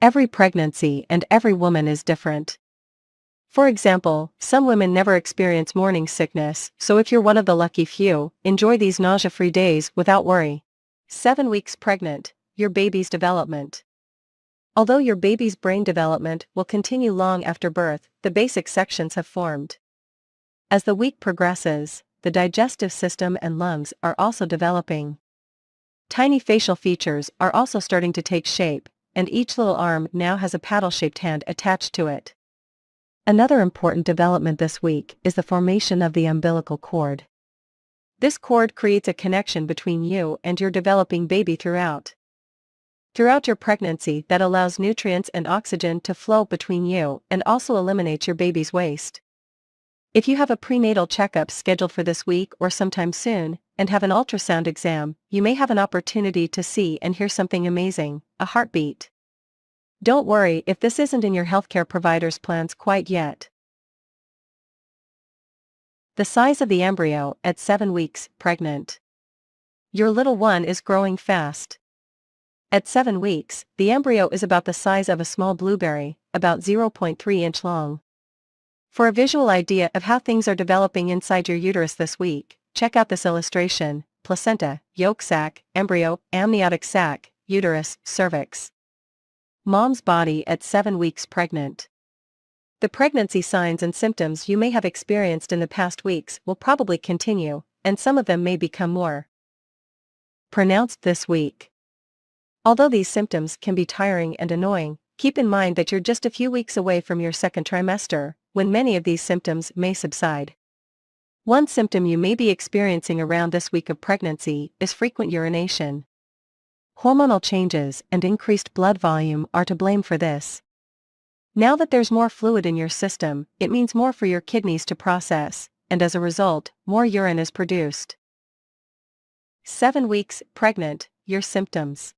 Every pregnancy and every woman is different. For example, some women never experience morning sickness, so if you're one of the lucky few, enjoy these nausea-free days without worry. 7 weeks pregnant, your baby's development. Although your baby's brain development will continue long after birth, the basic sections have formed. As the week progresses, the digestive system and lungs are also developing. Tiny facial features are also starting to take shape, and each little arm now has a paddle-shaped hand attached to it. Another important development this week is the formation of the umbilical cord. This cord creates a connection between you and your developing baby throughout your pregnancy that allows nutrients and oxygen to flow between you and also eliminates your baby's waste. If you have a prenatal checkup scheduled for this week or sometime soon, and have an ultrasound exam, you may have an opportunity to see and hear something amazing, a heartbeat. Don't worry if this isn't in your healthcare provider's plans quite yet. The size of the embryo at 7 weeks pregnant. Your little one is growing fast. At 7 weeks, the embryo is about the size of a small blueberry, about 0.3 inch long. For a visual idea of how things are developing inside your uterus this week, check out this illustration: placenta, yolk sac, embryo, amniotic sac, uterus, cervix. Mom's body at 7 weeks pregnant. The pregnancy signs and symptoms you may have experienced in the past weeks will probably continue, and some of them may become more pronounced this week. Although these symptoms can be tiring and annoying, keep in mind that you're just a few weeks away from your second trimester, when many of these symptoms may subside. One symptom you may be experiencing around this week of pregnancy is frequent urination. Hormonal changes and increased blood volume are to blame for this. Now that there's more fluid in your system, it means more for your kidneys to process, and as a result, more urine is produced. 7 weeks pregnant, your symptoms.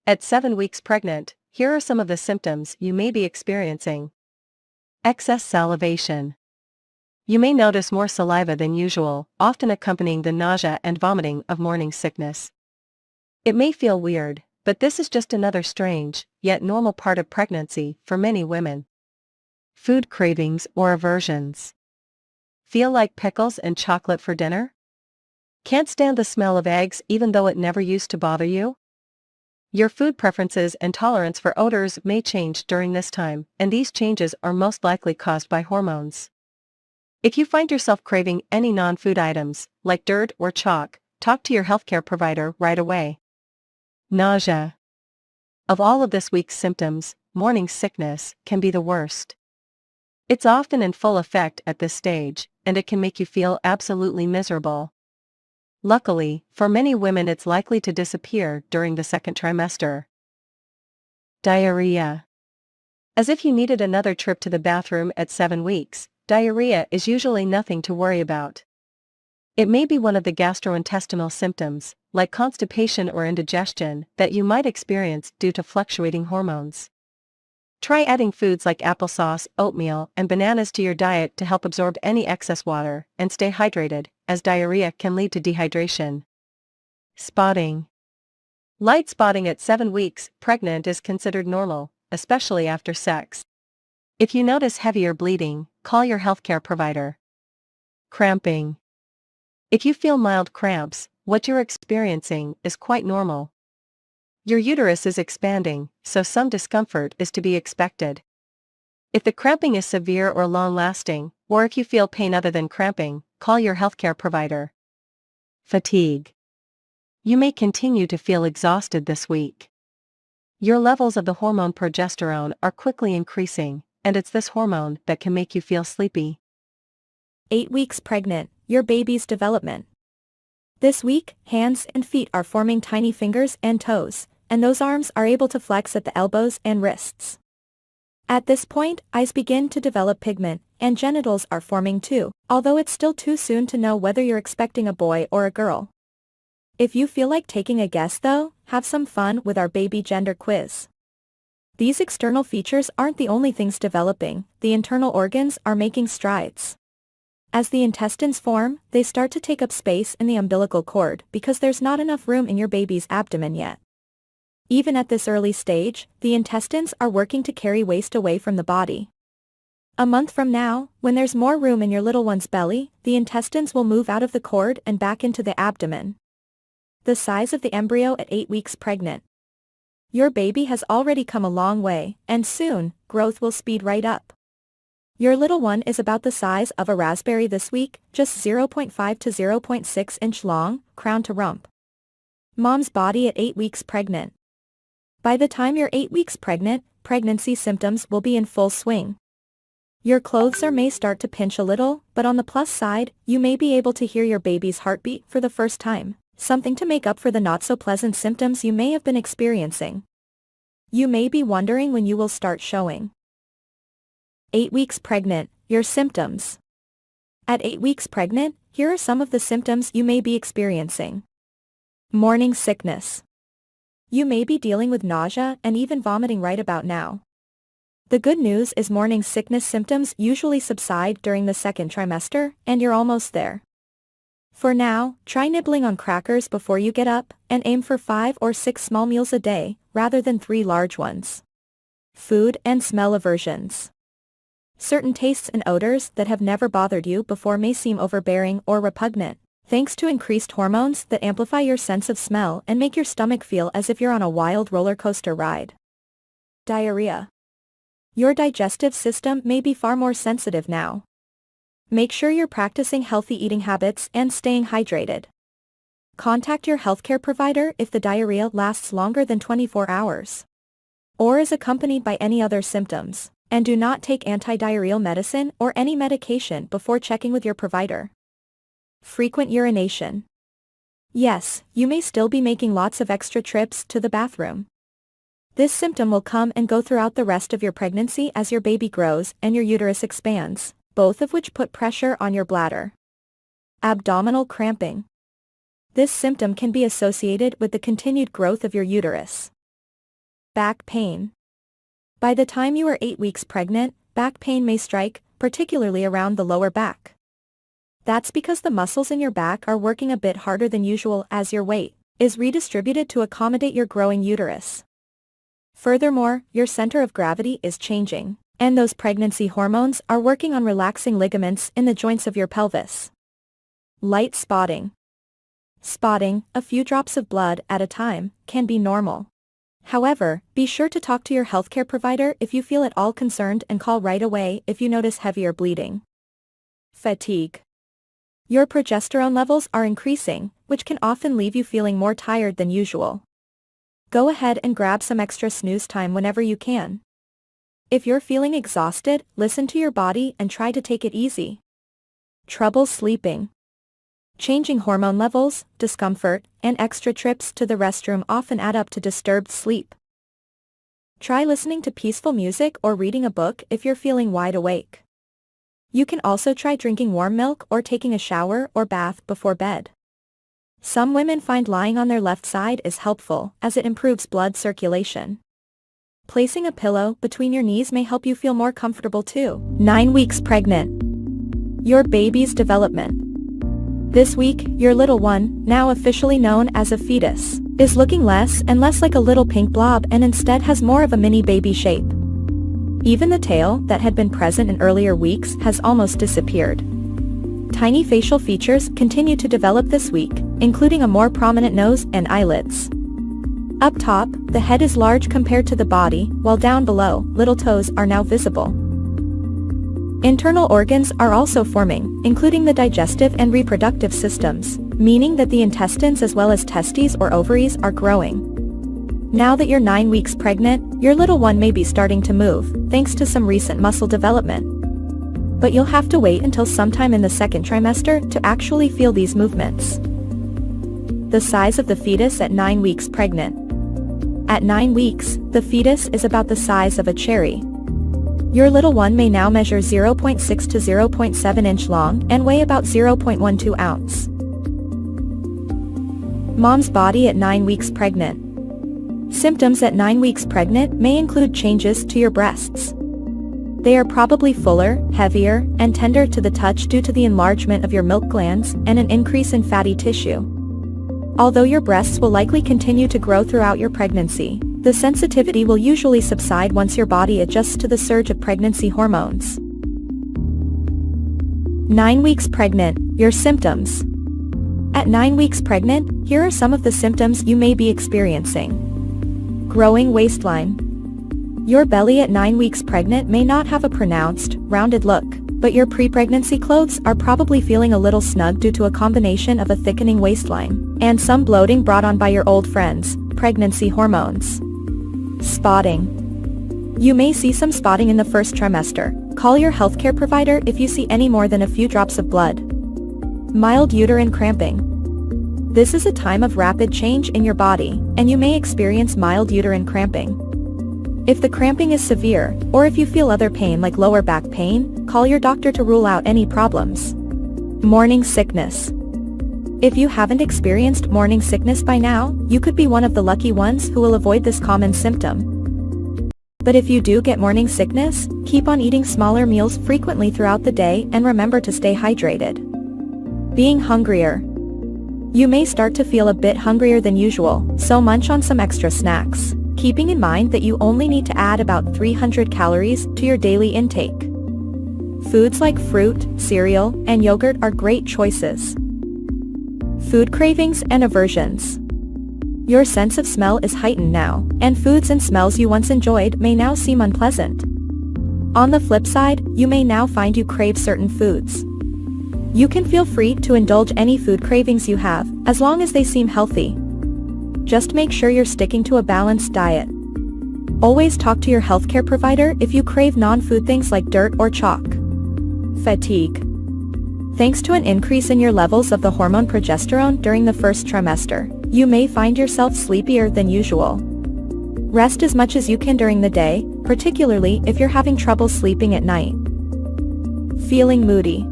At 7 weeks pregnant, here are some of the symptoms you may be experiencing. Excess salivation. You may notice more saliva than usual, often accompanying the nausea and vomiting of morning sickness. It may feel weird, but this is just another strange, yet normal part of pregnancy for many women. Food cravings or aversions. Feel like pickles and chocolate for dinner? Can't stand the smell of eggs even though it never used to bother you? Your food preferences and tolerance for odors may change during this time, and these changes are most likely caused by hormones. If you find yourself craving any non-food items, like dirt or chalk, talk to your healthcare provider right away. Nausea. Of all of this week's symptoms, morning sickness can be the worst. It's often in full effect at this stage, and it can make you feel absolutely miserable. Luckily, for many women it's likely to disappear during the second trimester. Diarrhea. As if you needed another trip to the bathroom at 7 weeks, diarrhea is usually nothing to worry about. It may be one of the gastrointestinal symptoms, like constipation or indigestion, that you might experience due to fluctuating hormones. Try adding foods like applesauce, oatmeal, and bananas to your diet to help absorb any excess water, and stay hydrated, as diarrhea can lead to dehydration. Spotting. Light spotting at 7 weeks pregnant is considered normal, especially after sex. If you notice heavy or bleeding, call your healthcare provider. Cramping. If you feel mild cramps, what you're experiencing is quite normal. Your uterus is expanding, so some discomfort is to be expected. If the cramping is severe or long-lasting, or if you feel pain other than cramping, call your healthcare provider. Fatigue. You may continue to feel exhausted this week. Your levels of the hormone progesterone are quickly increasing, and it's this hormone that can make you feel sleepy. 8 weeks pregnant, your baby's development. This week, hands and feet are forming tiny fingers and toes, and those arms are able to flex at the elbows and wrists. At this point, eyes begin to develop pigment, and genitals are forming too, although it's still too soon to know whether you're expecting a boy or a girl. If you feel like taking a guess though, have some fun with our baby gender quiz. These external features aren't the only things developing, the internal organs are making strides. As the intestines form, they start to take up space in the umbilical cord because there's not enough room in your baby's abdomen yet. Even at this early stage, the intestines are working to carry waste away from the body. A month from now, when there's more room in your little one's belly, the intestines will move out of the cord and back into the abdomen. The size of the embryo at 8 weeks pregnant. Your baby has already come a long way, and soon, growth will speed right up. Your little one is about the size of a raspberry this week, just 0.5 to 0.6 inch long, crown to rump. Mom's body at 8 weeks pregnant. By the time you're 8 weeks pregnant, pregnancy symptoms will be in full swing. Your clothes may start to pinch a little, but on the plus side, you may be able to hear your baby's heartbeat for the first time, something to make up for the not-so-pleasant symptoms you may have been experiencing. You may be wondering when you will start showing. 8 weeks pregnant, your symptoms. At 8 weeks pregnant, here are some of the symptoms you may be experiencing. Morning sickness. You may be dealing with nausea and even vomiting right about now. The good news is morning sickness symptoms usually subside during the second trimester, and you're almost there. For now, try nibbling on crackers before you get up, and aim for 5 or 6 small meals a day, rather than 3 large ones. Food and smell aversions. Certain tastes and odors that have never bothered you before may seem overbearing or repugnant, thanks to increased hormones that amplify your sense of smell and make your stomach feel as if you're on a wild roller coaster ride. Diarrhea. Your digestive system may be far more sensitive now. Make sure you're practicing healthy eating habits and staying hydrated. Contact your healthcare provider if the diarrhea lasts longer than 24 hours. Or is accompanied by any other symptoms, and do not take anti-diarrheal medicine or any medication before checking with your provider. Frequent urination. Yes, you may still be making lots of extra trips to the bathroom. This symptom will come and go throughout the rest of your pregnancy as your baby grows and your uterus expands, both of which put pressure on your bladder. Abdominal cramping. This symptom can be associated with the continued growth of your uterus. Back pain. By the time you are 8 weeks pregnant, back pain may strike, particularly around the lower back. That's because the muscles in your back are working a bit harder than usual as your weight is redistributed to accommodate your growing uterus. Furthermore, your center of gravity is changing, and those pregnancy hormones are working on relaxing ligaments in the joints of your pelvis. Light spotting. Spotting, a few drops of blood at a time, can be normal. However, be sure to talk to your healthcare provider if you feel at all concerned and call right away if you notice heavier bleeding. Fatigue. Your progesterone levels are increasing, which can often leave you feeling more tired than usual. Go ahead and grab some extra snooze time whenever you can. If you're feeling exhausted, listen to your body and try to take it easy. Trouble sleeping. Changing hormone levels, discomfort, and extra trips to the restroom often add up to disturbed sleep. Try listening to peaceful music or reading a book if you're feeling wide awake. You can also try drinking warm milk or taking a shower or bath before bed. Some women find lying on their left side is helpful as it improves blood circulation. Placing a pillow between your knees may help you feel more comfortable too. 9 weeks pregnant. Your baby's development. This week, your little one, now officially known as a fetus, is looking less and less like a little pink blob and instead has more of a mini baby shape. Even the tail that had been present in earlier weeks has almost disappeared. Tiny facial features continue to develop this week, including a more prominent nose and eyelids. Up top, the head is large compared to the body, while down below, little toes are now visible. Internal organs are also forming, including the digestive and reproductive systems, meaning that the intestines as well as testes or ovaries are growing. Now that you're 9 weeks pregnant, your little one may be starting to move, thanks to some recent muscle development. But you'll have to wait until sometime in the second trimester to actually feel these movements. The size of the fetus at 9 weeks pregnant. At 9 weeks, the fetus is about the size of a cherry. Your little one may now measure 0.6 to 0.7 inch long and weigh about 0.12 ounce. Mom's body at 9 weeks pregnant. Symptoms at 9 weeks pregnant may include changes to your breasts. They are probably fuller, heavier, and tender to the touch due to the enlargement of your milk glands and an increase in fatty tissue. Although your breasts will likely continue to grow throughout your pregnancy, the sensitivity will usually subside once your body adjusts to the surge of pregnancy hormones. 9 weeks pregnant, your symptoms. At 9 weeks pregnant, here are some of the symptoms you may be experiencing. Growing waistline. Your belly at 9 weeks pregnant may not have a pronounced, rounded look, but your pre-pregnancy clothes are probably feeling a little snug due to a combination of a thickening waistline and some bloating brought on by your old friends, pregnancy hormones. Spotting. You may see some spotting in the first trimester. Call your healthcare provider if you see any more than a few drops of blood. Mild uterine cramping. This is a time of rapid change in your body, and you may experience mild uterine cramping. If the cramping is severe, or if you feel other pain like lower back pain, call your doctor to rule out any problems. Morning sickness. If you haven't experienced morning sickness by now, you could be one of the lucky ones who will avoid this common symptom. But if you do get morning sickness, keep on eating smaller meals frequently throughout the day and remember to stay hydrated. Being hungrier. You may start to feel a bit hungrier than usual, so munch on some extra snacks, keeping in mind that you only need to add about 300 calories to your daily intake. Foods like fruit, cereal, and yogurt are great choices. Food cravings and aversions. Your sense of smell is heightened now, and foods and smells you once enjoyed may now seem unpleasant. On the flip side, you may now find you crave certain foods. You can feel free to indulge any food cravings you have, as long as they seem healthy. Just make sure you're sticking to a balanced diet. Always talk to your healthcare provider if you crave non-food things like dirt or chalk. Fatigue. Thanks to an increase in your levels of the hormone progesterone during the first trimester, you may find yourself sleepier than usual. Rest as much as you can during the day, particularly if you're having trouble sleeping at night. Feeling moody.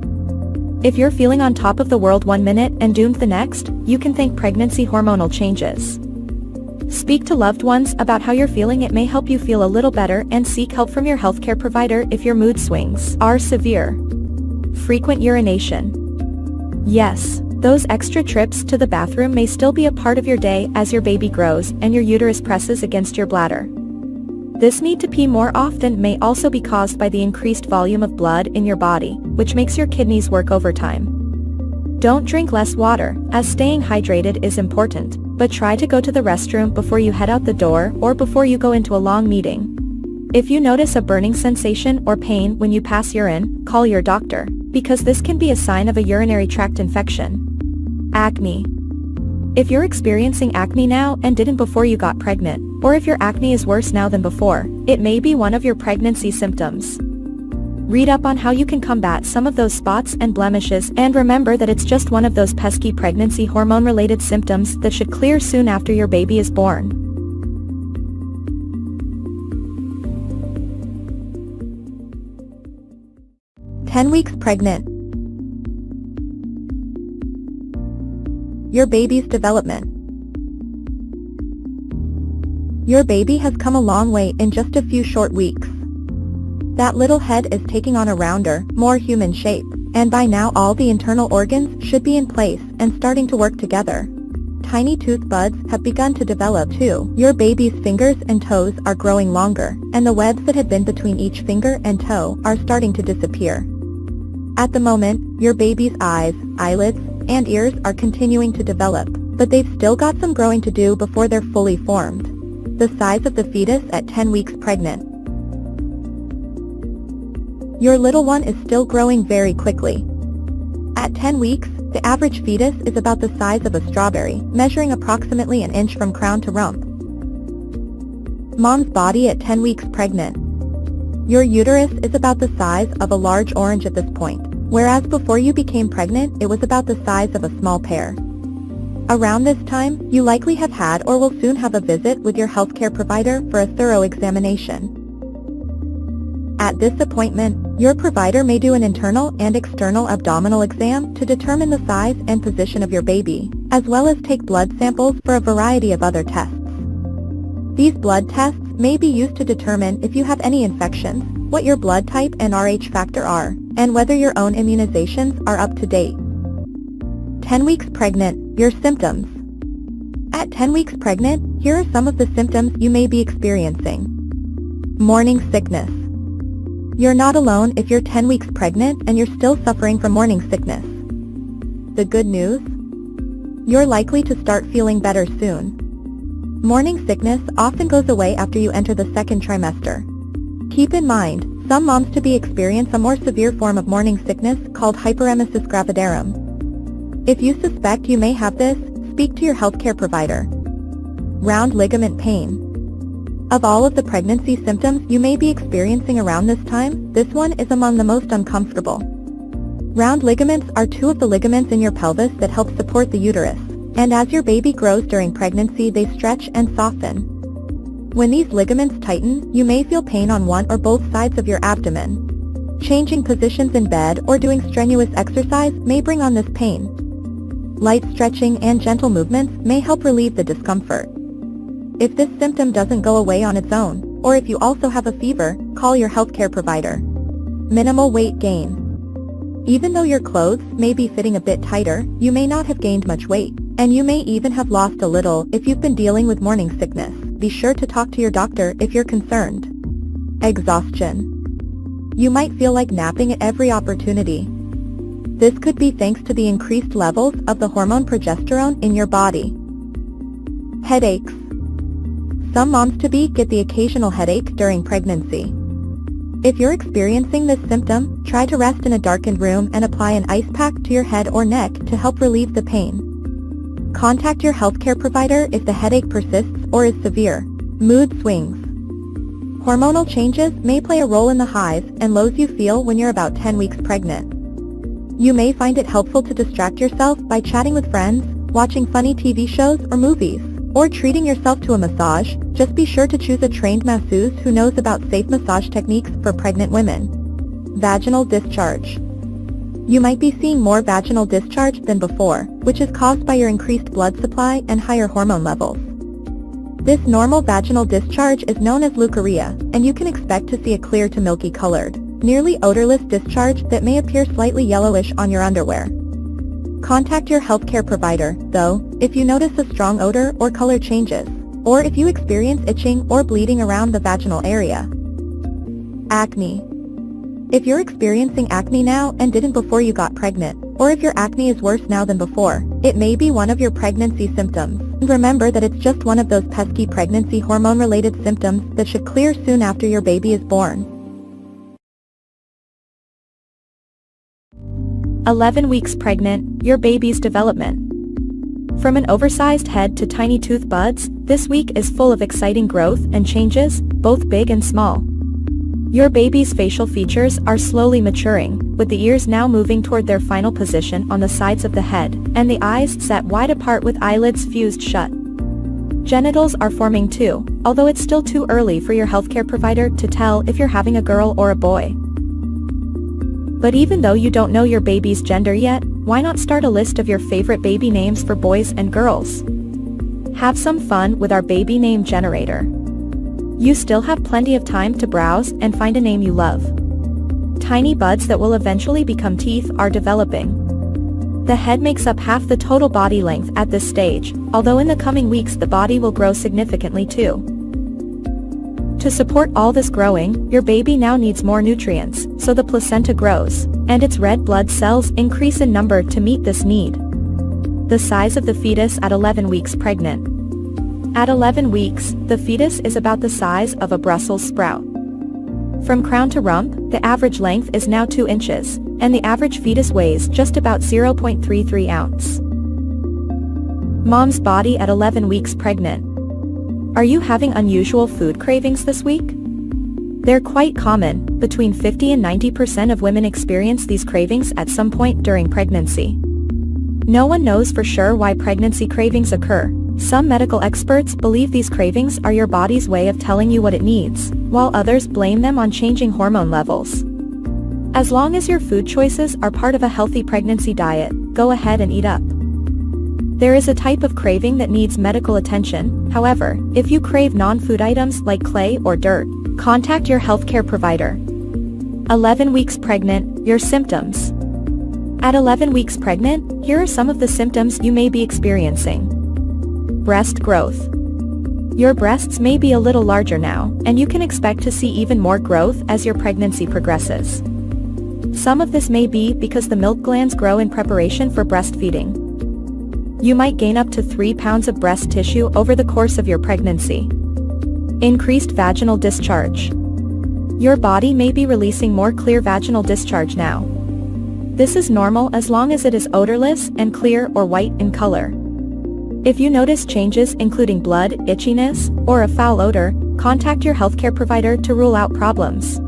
If you're feeling on top of the world one minute and doomed the next, you can thank pregnancy hormonal changes. Speak to loved ones about how you're feeling. It may help you feel a little better, and seek help from your healthcare provider if your mood swings are severe. Frequent urination. Yes, those extra trips to the bathroom may still be a part of your day as your baby grows and your uterus presses against your bladder. This need to pee more often may also be caused by the increased volume of blood in your body, which makes your kidneys work overtime. Don't drink less water, as staying hydrated is important, but try to go to the restroom before you head out the door or before you go into a long meeting. If you notice a burning sensation or pain when you pass urine, call your doctor, because this can be a sign of a urinary tract infection. Acne. If you're experiencing acne now and didn't before you got pregnant, or if your acne is worse now than before, it may be one of your pregnancy symptoms. Read up on how you can combat some of those spots and blemishes, and remember that it's just one of those pesky pregnancy hormone-related symptoms that should clear soon after your baby is born. "10 weeks pregnant. Your baby's development. Your baby has come a long way in just a few short weeks. That little head is taking on a rounder, more human shape, and by now all the internal organs should be in place and starting to work together. Tiny tooth buds have begun to develop too. Your baby's fingers and toes are growing longer, and the webs that had been between each finger and toe are starting to disappear. At the moment, your baby's eyes, eyelids, and ears are continuing to develop, but they've still got some growing to do before they're fully formed. The size of the fetus at 10 weeks pregnant. Your little one is still growing very quickly. At 10 weeks, the average fetus is about the size of a strawberry, measuring approximately an inch from crown to rump. Mom's body at 10 weeks pregnant. Your uterus is about the size of a large orange at this point, whereas before you became pregnant it was about the size of a small pear. Around this time, you likely have had or will soon have a visit with your healthcare provider for a thorough examination. At this appointment, your provider may do an internal and external abdominal exam to determine the size and position of your baby, as well as take blood samples for a variety of other tests. These blood tests may be used to determine if you have any infections, what your blood type and Rh factor are, and whether your own immunizations are up to date. 10 weeks pregnant, your symptoms. At 10 weeks pregnant, here are some of the symptoms you may be experiencing. Morning sickness. You're not alone if you're 10 weeks pregnant and you're still suffering from morning sickness. The good news? You're likely to start feeling better soon. Morning sickness often goes away after you enter the second trimester. Keep in mind, some moms to be experience a more severe form of morning sickness called hyperemesis gravidarum. If you suspect you may have this, speak to your healthcare provider. Round ligament pain. Of all of the pregnancy symptoms you may be experiencing around this time, this one is among the most uncomfortable. Round ligaments are two of the ligaments in your pelvis that help support the uterus, and as your baby grows during pregnancy they stretch and soften. When these ligaments tighten, you may feel pain on one or both sides of your abdomen. Changing positions in bed or doing strenuous exercise may bring on this pain. Light stretching and gentle movements may help relieve the discomfort. If this symptom doesn't go away on its own, or if you also have a fever, call your healthcare provider. Minimal weight gain. Even though your clothes may be fitting a bit tighter, you may not have gained much weight, and you may even have lost a little if you've been dealing with morning sickness. Be sure to talk to your doctor if you're concerned. Exhaustion. You might feel like napping at every opportunity. This could be thanks to the increased levels of the hormone progesterone in your body. Headaches. Some moms-to-be get the occasional headache during pregnancy. If you're experiencing this symptom, try to rest in a darkened room and apply an ice pack to your head or neck to help relieve the pain. Contact your healthcare provider if the headache persists or is severe. Mood swings. Hormonal changes may play a role in the highs and lows you feel when you're about 10 weeks pregnant. You may find it helpful to distract yourself by chatting with friends, watching funny TV shows or movies, or treating yourself to a massage. Just be sure to choose a trained masseuse who knows about safe massage techniques for pregnant women. Vaginal discharge. You might be seeing more vaginal discharge than before, which is caused by your increased blood supply and higher hormone levels. This normal vaginal discharge is known as leukorrhea, and you can expect to see a clear to milky colored, nearly odorless discharge that may appear slightly yellowish on your underwear. Contact your healthcare provider, though, if you notice a strong odor or color changes, or if you experience itching or bleeding around the vaginal area. Acne. If you're experiencing acne now and didn't before you got pregnant, or if your acne is worse now than before, it may be one of your pregnancy symptoms. And remember that it's just one of those pesky pregnancy hormone-related symptoms that should clear soon after your baby is born. 11 weeks pregnant, your baby's development. From an oversized head to tiny tooth buds, this week is full of exciting growth and changes, both big and small. Your baby's facial features are slowly maturing, with the ears now moving toward their final position on the sides of the head, and the eyes set wide apart with eyelids fused shut. Genitals are forming too, although it's still too early for your healthcare provider to tell if you're having a girl or a boy. But even though you don't know your baby's gender yet, why not start a list of your favorite baby names for boys and girls? Have some fun with our baby name generator. You still have plenty of time to browse and find a name you love. Tiny buds that will eventually become teeth are developing. The head makes up half the total body length at this stage, although in the coming weeks the body will grow significantly too. To support all this growing, your baby now needs more nutrients, so the placenta grows, and its red blood cells increase in number to meet this need. The size of the fetus at 11 weeks pregnant. At 11 weeks, the fetus is about the size of a Brussels sprout. From crown to rump, the average length is now 2 inches, and the average fetus weighs just about 0.33 ounce. Mom's body at 11 weeks pregnant. Are you having unusual food cravings this week? They're quite common. Between 50 and 90% of women experience these cravings at some point during pregnancy. No one knows for sure why pregnancy cravings occur. Some medical experts believe these cravings are your body's way of telling you what it needs, while others blame them on changing hormone levels. As long as your food choices are part of a healthy pregnancy diet, go ahead and eat up. There is a type of craving that needs medical attention. However, if you crave non-food items like clay or dirt, contact your healthcare provider. 11 weeks pregnant, your symptoms. At 11 weeks pregnant, here are some of the symptoms you may be experiencing. Breast growth. Your breasts may be a little larger now, and you can expect to see even more growth as your pregnancy progresses. Some of this may be because the milk glands grow in preparation for breastfeeding. You might gain up to 3 pounds of breast tissue over the course of your pregnancy. Increased vaginal discharge. Your body may be releasing more clear vaginal discharge now. This is normal as long as it is odorless and clear or white in color. If you notice changes including blood, itchiness, or a foul odor, contact your healthcare provider to rule out problems.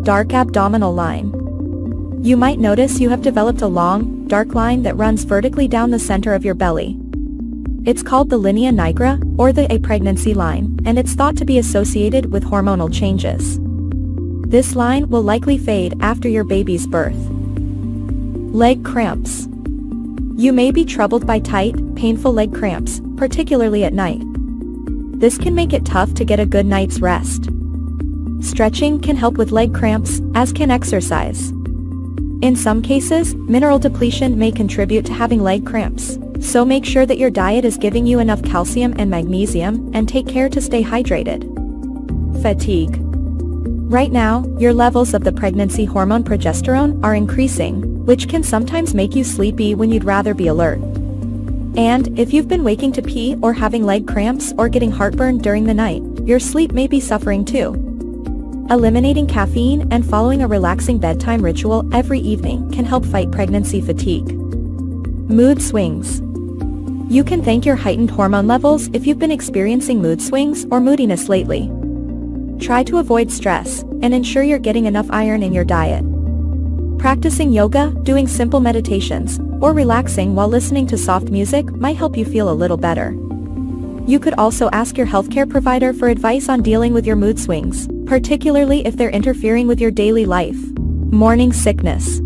Dark abdominal line. You might notice you have developed a long, dark line that runs vertically down the center of your belly. It's called the linea nigra, or the pregnancy line, and it's thought to be associated with hormonal changes. This line will likely fade after your baby's birth. Leg cramps. You may be troubled by tight, painful leg cramps, particularly at night. this can make it tough to get a good night's rest. Stretching can help with leg cramps, as can exercise. In some cases, mineral depletion may contribute to having leg cramps, so make sure that your diet is giving you enough calcium and magnesium, and take care to stay hydrated. Fatigue. Right now, your levels of the pregnancy hormone progesterone are increasing, which can sometimes make you sleepy when you'd rather be alert. And if you've been waking to pee or having leg cramps or getting heartburn during the night, your sleep may be suffering too. Eliminating caffeine and following a relaxing bedtime ritual every evening can help fight pregnancy fatigue. Mood swings. You can thank your heightened hormone levels if you've been experiencing mood swings or moodiness lately. Try to avoid stress, and ensure you're getting enough iron in your diet. Practicing yoga, doing simple meditations, or relaxing while listening to soft music might help you feel a little better. You could also ask your healthcare provider for advice on dealing with your mood swings, particularly if they're interfering with your daily life. Morning sickness.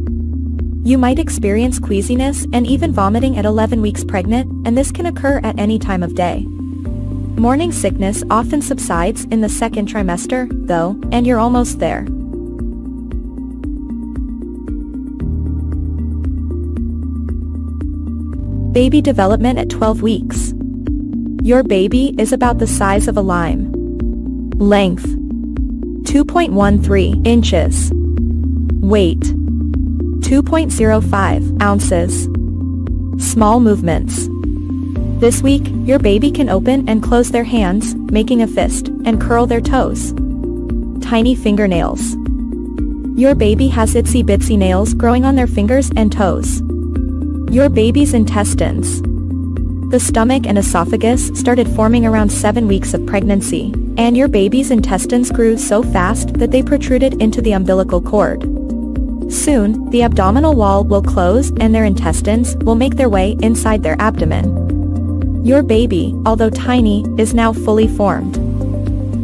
You might experience queasiness and even vomiting at 11 weeks pregnant, and this can occur at any time of day. Morning sickness often subsides in the second trimester, though, and you're almost there. Baby development at 12 weeks. Your baby is about the size of a lime. Length: 2.13 inches. Weight: 2.05 ounces. Small movements. This week, your baby can open and close their hands, making a fist, and curl their toes. Tiny fingernails. Your baby has itsy bitsy nails growing on their fingers and toes. Your baby's intestines. The stomach and esophagus started forming around 7 weeks of pregnancy, and your baby's intestines grew so fast that they protruded into the umbilical cord. Soon, the abdominal wall will close and their intestines will make their way inside their abdomen. Your baby, although tiny, is now fully formed.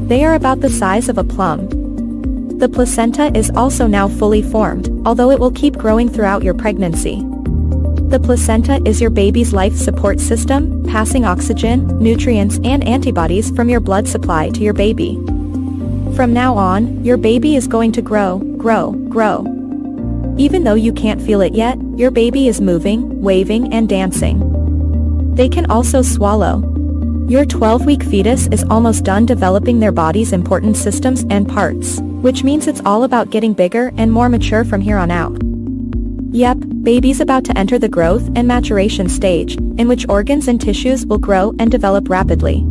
They are about the size of a plum. The placenta is also now fully formed, although it will keep growing throughout your pregnancy. The placenta is your baby's life support system, passing oxygen, nutrients, and antibodies from your blood supply to your baby. From now on, your baby is going to grow. Even though you can't feel it yet, your baby is moving, waving, and dancing. They can also swallow. Your 12-week fetus is almost done developing their body's important systems and parts, which means it's all about getting bigger and more mature from here on out. Yep, baby's about to enter the growth and maturation stage, in which organs and tissues will grow and develop rapidly.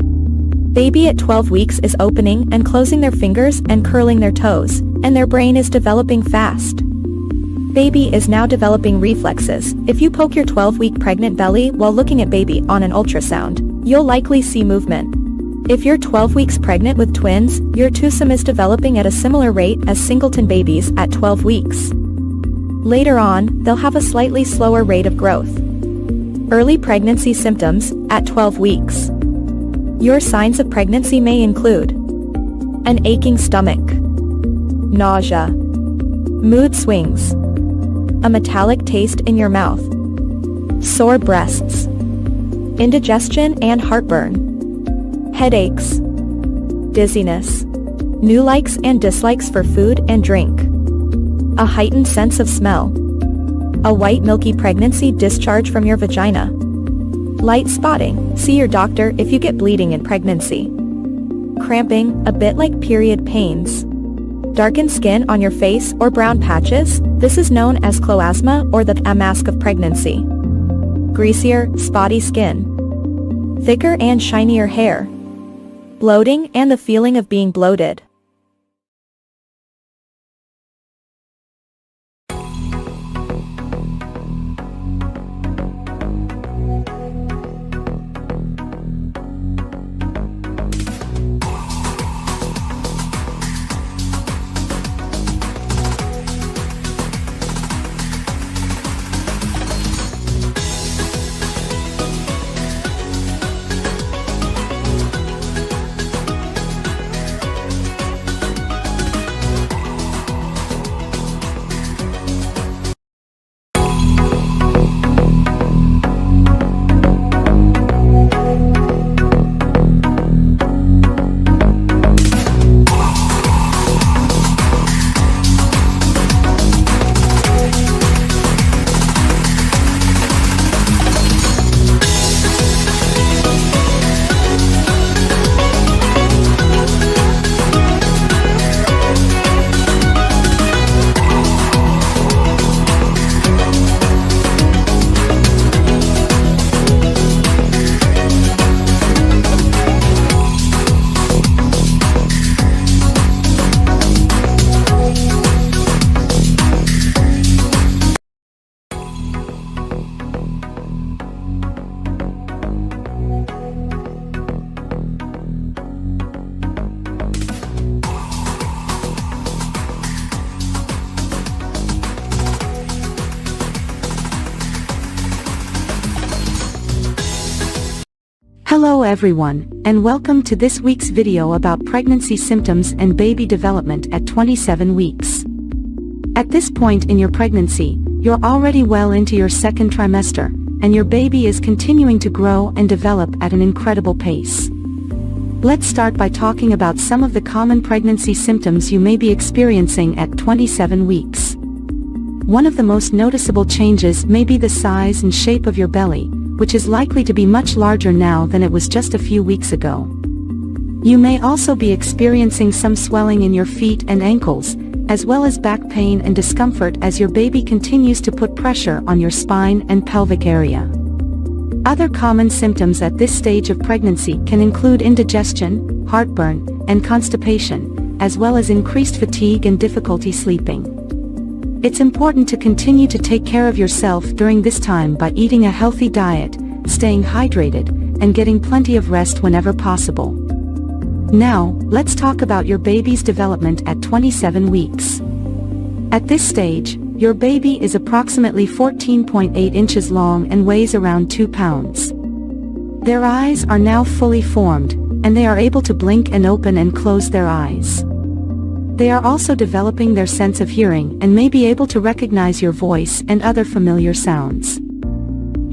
Baby at 12 weeks is opening and closing their fingers and curling their toes, and their brain is developing fast. Baby is now developing reflexes. If you poke your 12-week pregnant belly while looking at baby on an ultrasound, you'll likely see movement. If you're 12 weeks pregnant with twins, your twosome is developing at a similar rate as singleton babies at 12 weeks. Later on, they'll have a slightly slower rate of growth. Early pregnancy symptoms, at 12 weeks. Your signs of pregnancy may include an aching stomach, nausea, mood swings, a metallic taste in your mouth, sore breasts, indigestion and heartburn, headaches, dizziness, new likes and dislikes for food and drink, a heightened sense of smell, a white milky pregnancy discharge from your vagina, light spotting, see your doctor if you get bleeding in pregnancy, cramping, a bit like period pains, darkened skin on your face or brown patches, this is known as chloasma or the mask of pregnancy, greasier, spotty skin, thicker and shinier hair, bloating and the feeling of being bloated. Hello everyone, and welcome to this week's video about pregnancy symptoms and baby development at 27 weeks. At this point in your pregnancy, you're already well into your second trimester, and your baby is continuing to grow and develop at an incredible pace. Let's start by talking about some of the common pregnancy symptoms you may be experiencing at 27 weeks. One of the most noticeable changes may be the size and shape of your belly, which is likely to be much larger now than it was just a few weeks ago. You may also be experiencing some swelling in your feet and ankles, as well as back pain and discomfort as your baby continues to put pressure on your spine and pelvic area. Other common symptoms at this stage of pregnancy can include indigestion, heartburn, and constipation, as well as increased fatigue and difficulty sleeping. It's important to continue to take care of yourself during this time by eating a healthy diet, staying hydrated, and getting plenty of rest whenever possible. Now, let's talk about your baby's development at 27 weeks. At this stage, your baby is approximately 14.8 inches long and weighs around 2 pounds. Their eyes are now fully formed, and they are able to blink and open and close their eyes. They are also developing their sense of hearing and may be able to recognize your voice and other familiar sounds.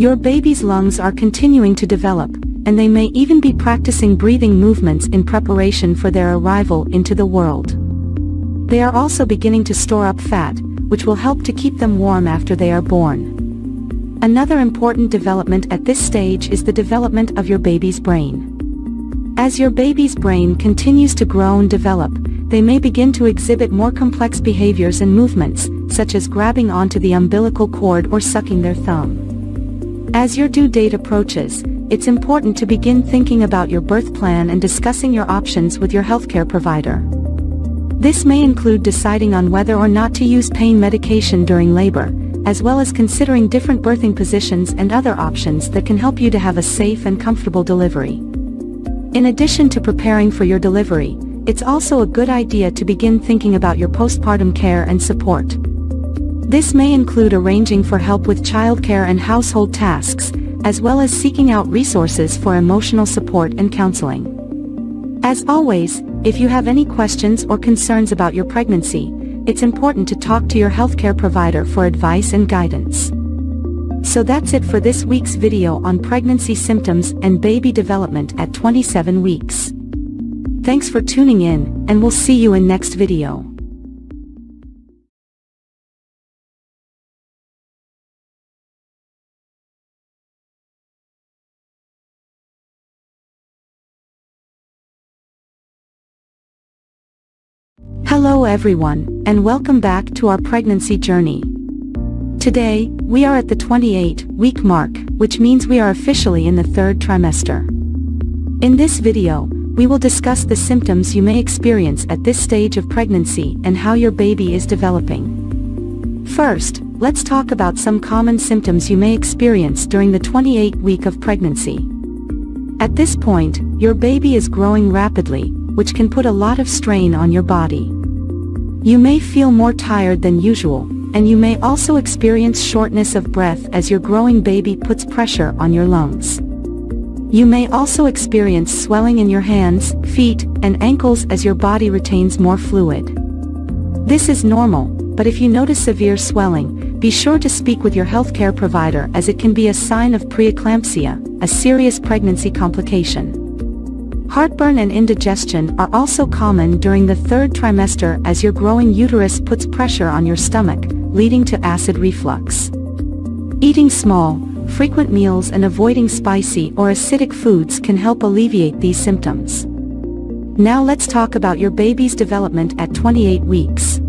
Your baby's lungs are continuing to develop, and they may even be practicing breathing movements in preparation for their arrival into the world. They are also beginning to store up fat, which will help to keep them warm after they are born. Another important development at this stage is the development of your baby's brain. As your baby's brain continues to grow and develop, they may begin to exhibit more complex behaviors and movements, such as grabbing onto the umbilical cord or sucking their thumb. As your due date approaches, it's important to begin thinking about your birth plan and discussing your options with your healthcare provider. This may include deciding on whether or not to use pain medication during labor, as well as considering different birthing positions and other options that can help you to have a safe and comfortable delivery. In addition to preparing for your delivery, it's also a good idea to begin thinking about your postpartum care and support. This may include arranging for help with childcare and household tasks, as well as seeking out resources for emotional support and counseling. As always, if you have any questions or concerns about your pregnancy, it's important to talk to your healthcare provider for advice and guidance. So that's it for this week's video on pregnancy symptoms and baby development at 27 weeks. Thanks for tuning in, and we'll see you in next video. Hello everyone, and welcome back to our pregnancy journey. Today, we are at the 28-week mark, which means we are officially in the third trimester. In this video, we will discuss the symptoms you may experience at this stage of pregnancy and how your baby is developing. First, let's talk about some common symptoms you may experience during the 28th week of pregnancy. At this point, your baby is growing rapidly, which can put a lot of strain on your body. You may feel more tired than usual, and you may also experience shortness of breath as your growing baby puts pressure on your lungs. You may also experience swelling in your hands, feet, and ankles as your body retains more fluid. This is normal, but if you notice severe swelling, be sure to speak with your healthcare provider as it can be a sign of preeclampsia, a serious pregnancy complication. Heartburn and indigestion are also common during the third trimester as your growing uterus puts pressure on your stomach, leading to acid reflux. Eating small, frequent meals and avoiding spicy or acidic foods can help alleviate these symptoms. Now let's talk about your baby's development at 28 weeks.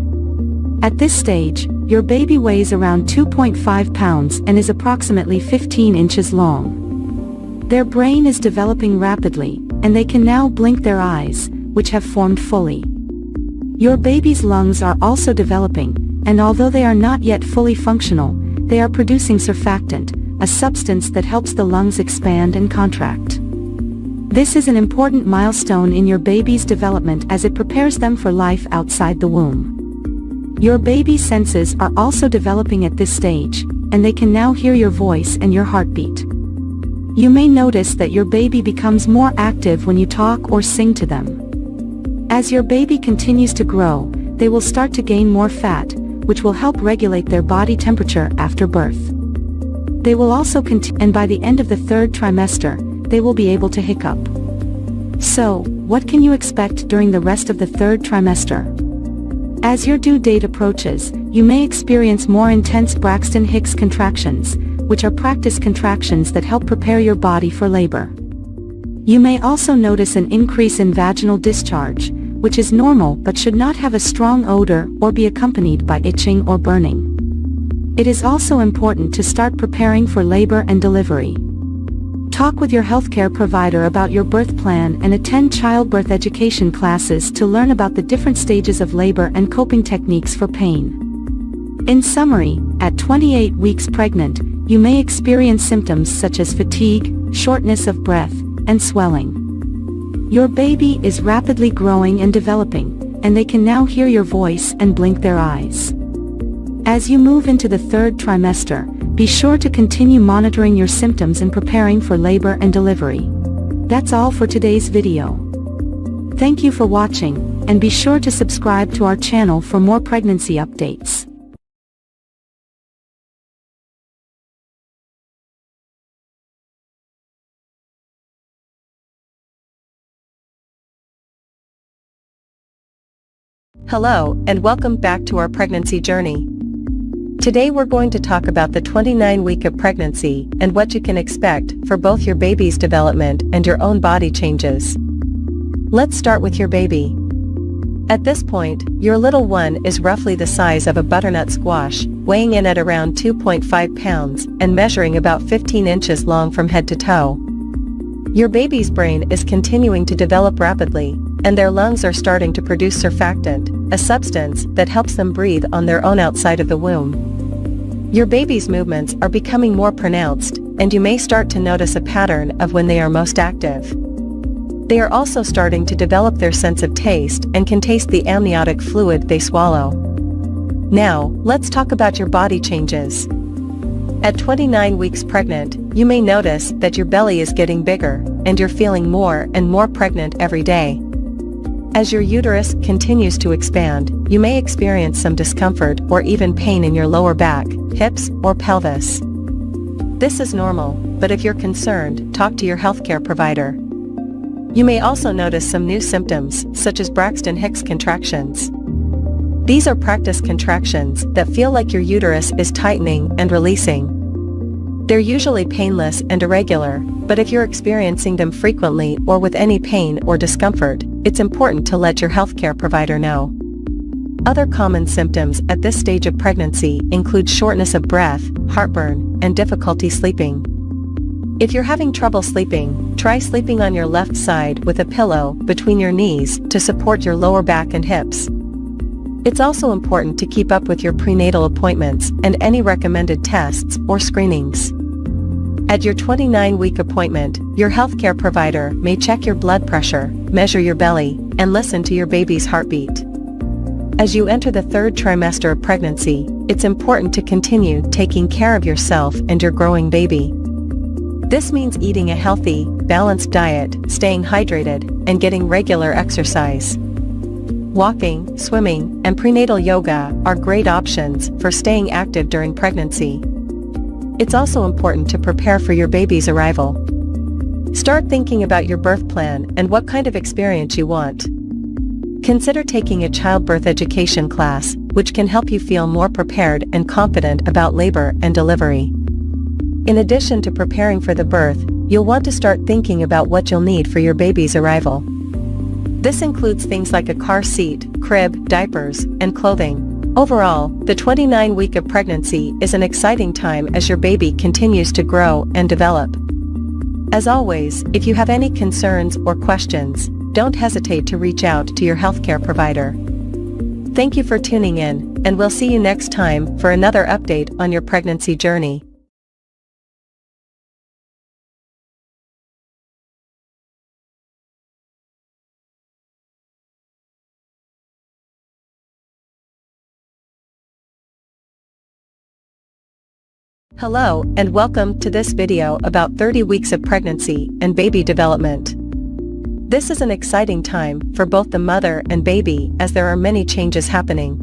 At this stage, your baby weighs around 2.5 pounds and is approximately 15 inches long. Their brain is developing rapidly, and they can now blink their eyes, which have formed fully. Your baby's lungs are also developing, and although they are not yet fully functional, they are producing surfactant, a substance that helps the lungs expand and contract. This is an important milestone in your baby's development as it prepares them for life outside the womb. Your baby's senses are also developing at this stage, and they can now hear your voice and your heartbeat. You may notice that your baby becomes more active when you talk or sing to them. As your baby continues to grow, they will start to gain more fat, which will help regulate their body temperature after birth. They will also continue, and by the end of the 3rd trimester, they will be able to hiccup. So, what can you expect during the rest of the 3rd trimester? As your due date approaches, you may experience more intense Braxton Hicks contractions, which are practice contractions that help prepare your body for labor. You may also notice an increase in vaginal discharge, which is normal but should not have a strong odor or be accompanied by itching or burning. It is also important to start preparing for labor and delivery. Talk with your healthcare provider about your birth plan and attend childbirth education classes to learn about the different stages of labor and coping techniques for pain. In summary, at 28 weeks pregnant, you may experience symptoms such as fatigue, shortness of breath, and swelling. Your baby is rapidly growing and developing, and they can now hear your voice and blink their eyes. As you move into the 3rd trimester, be sure to continue monitoring your symptoms and preparing for labor and delivery. That's all for today's video. Thank you for watching, and be sure to subscribe to our channel for more pregnancy updates. Hello, and welcome back to our pregnancy journey. Today we're going to talk about the 29 week of pregnancy and what you can expect for both your baby's development and your own body changes. Let's start with your baby. At this point, your little one is roughly the size of a butternut squash, weighing in at around 2.5 pounds and measuring about 15 inches long from head to toe. Your baby's brain is continuing to develop rapidly, and their lungs are starting to produce surfactant, a substance that helps them breathe on their own outside of the womb. Your baby's movements are becoming more pronounced, and you may start to notice a pattern of when they are most active. They are also starting to develop their sense of taste and can taste the amniotic fluid they swallow. Now, let's talk about your body changes. At 29 weeks pregnant, you may notice that your belly is getting bigger, and you're feeling more and more pregnant every day. As your uterus continues to expand, you may experience some discomfort or even pain in your lower back, hips, or pelvis. This is normal, but if you're concerned, talk to your healthcare provider. You may also notice some new symptoms, such as Braxton Hicks contractions. These are practice contractions that feel like your uterus is tightening and releasing. They're usually painless and irregular, but if you're experiencing them frequently or with any pain or discomfort, it's important to let your healthcare provider know. Other common symptoms at this stage of pregnancy include shortness of breath, heartburn, and difficulty sleeping. If you're having trouble sleeping, try sleeping on your left side with a pillow between your knees to support your lower back and hips. It's also important to keep up with your prenatal appointments and any recommended tests or screenings. At your 29-week appointment, your healthcare provider may check your blood pressure, measure your belly, and listen to your baby's heartbeat. As you enter the 3rd trimester of pregnancy, it's important to continue taking care of yourself and your growing baby. This means eating a healthy, balanced diet, staying hydrated, and getting regular exercise. Walking, swimming, and prenatal yoga are great options for staying active during pregnancy. It's also important to prepare for your baby's arrival. Start thinking about your birth plan and what kind of experience you want. Consider taking a childbirth education class, which can help you feel more prepared and confident about labor and delivery. In addition to preparing for the birth, you'll want to start thinking about what you'll need for your baby's arrival. This includes things like a car seat, crib, diapers, and clothing. Overall, the 29-week of pregnancy is an exciting time as your baby continues to grow and develop. As always, if you have any concerns or questions, don't hesitate to reach out to your healthcare provider. Thank you for tuning in, and we'll see you next time for another update on your pregnancy journey. Hello and welcome to this video about 30 weeks of pregnancy and baby development. This is an exciting time for both the mother and baby as there are many changes happening.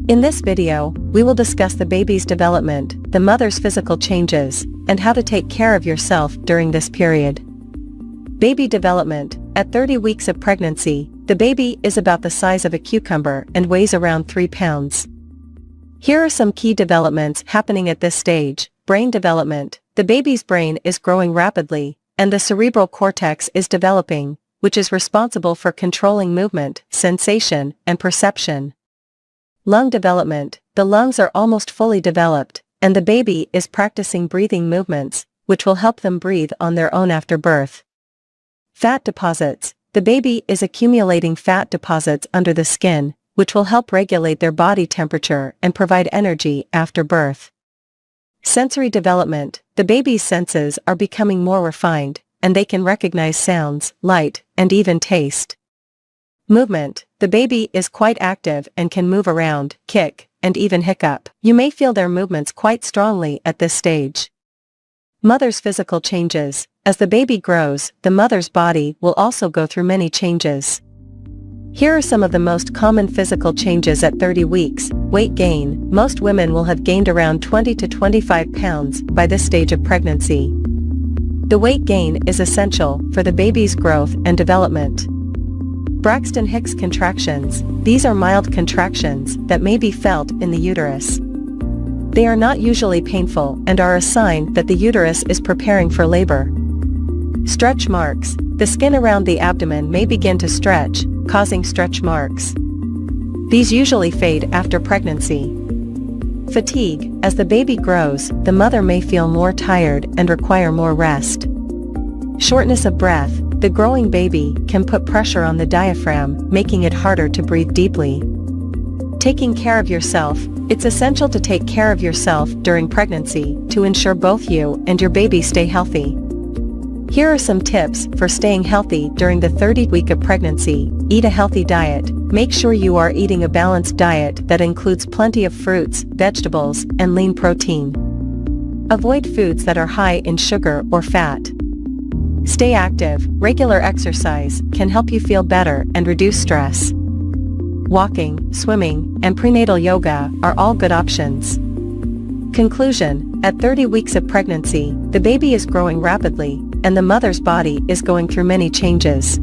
In this video, we will discuss the baby's development, the mother's physical changes, and how to take care of yourself during this period. Baby development. At 30 weeks of pregnancy, the baby is about the size of a cucumber and weighs around 3 pounds. Here are some key developments happening at this stage. Brain development. The baby's brain is growing rapidly, and the cerebral cortex is developing, which is responsible for controlling movement, sensation, and perception. Lung development. The lungs are almost fully developed, and the baby is practicing breathing movements, which will help them breathe on their own after birth. Fat deposits. The baby is accumulating fat deposits under the skin, which will help regulate their body temperature and provide energy after birth. Sensory development. The baby's senses are becoming more refined, and they can recognize sounds, light, and even taste. Movement. The baby is quite active and can move around, kick, and even hiccup. You may feel their movements quite strongly at this stage. Mother's physical changes. As the baby grows, the mother's body will also go through many changes. Here are some of the most common physical changes at 30 weeks. Weight gain. Most women will have gained around 20 to 25 pounds by this stage of pregnancy. The weight gain is essential for the baby's growth and development. Braxton Hicks contractions. These are mild contractions that may be felt in the uterus. They are not usually painful and are a sign that the uterus is preparing for labor. Stretch marks. The skin around the abdomen may begin to stretch, causing stretch marks. These usually fade after pregnancy. Fatigue. As the baby grows, the mother may feel more tired and require more rest. Shortness of breath. The growing baby can put pressure on the diaphragm, making it harder to breathe deeply. Taking care of yourself. It's essential to take care of yourself during pregnancy to ensure both you and your baby stay healthy. Here are some tips for staying healthy during the 30th week of pregnancy. Eat a healthy diet. Make sure you are eating a balanced diet that includes plenty of fruits, vegetables, and lean protein. Avoid foods that are high in sugar or fat. Stay active. Regular exercise can help you feel better and reduce stress. Walking, swimming, and prenatal yoga are all good options. Conclusion. At 30 weeks of pregnancy, the baby is growing rapidly, and the mother's body is going through many changes.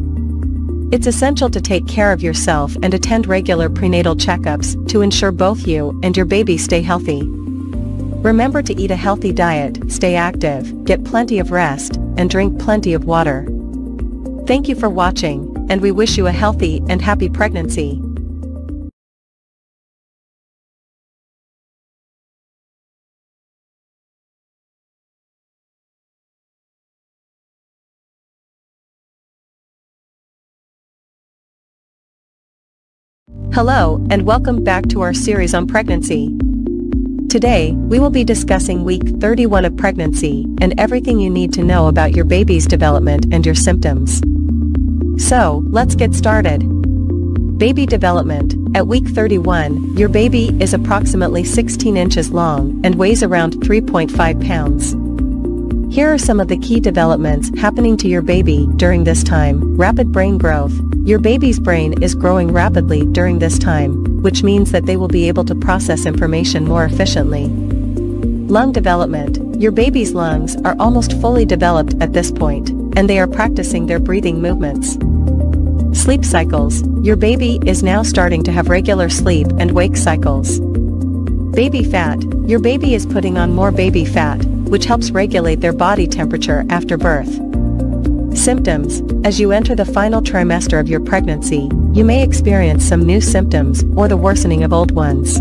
It's essential to take care of yourself and attend regular prenatal checkups to ensure both you and your baby stay healthy. Remember to eat a healthy diet, stay active, get plenty of rest, and drink plenty of water. Thank you for watching, and we wish you a healthy and happy pregnancy. Hello and welcome back to our series on pregnancy. Today, we will be discussing week 31 of pregnancy and everything you need to know about your baby's development and your symptoms. So, let's get started. Baby development. At week 31, your baby is approximately 16 inches long and weighs around 3.5 pounds. Here are some of the key developments happening to your baby during this time. Rapid brain growth. Your baby's brain is growing rapidly during this time, which means that they will be able to process information more efficiently. Lung development. Your baby's lungs are almost fully developed at this point, and they are practicing their breathing movements. Sleep cycles. Your baby is now starting to have regular sleep and wake cycles. Baby fat. Your baby is putting on more baby fat, which helps regulate their body temperature after birth. Symptoms. As you enter the final trimester of your pregnancy, you may experience some new symptoms or the worsening of old ones.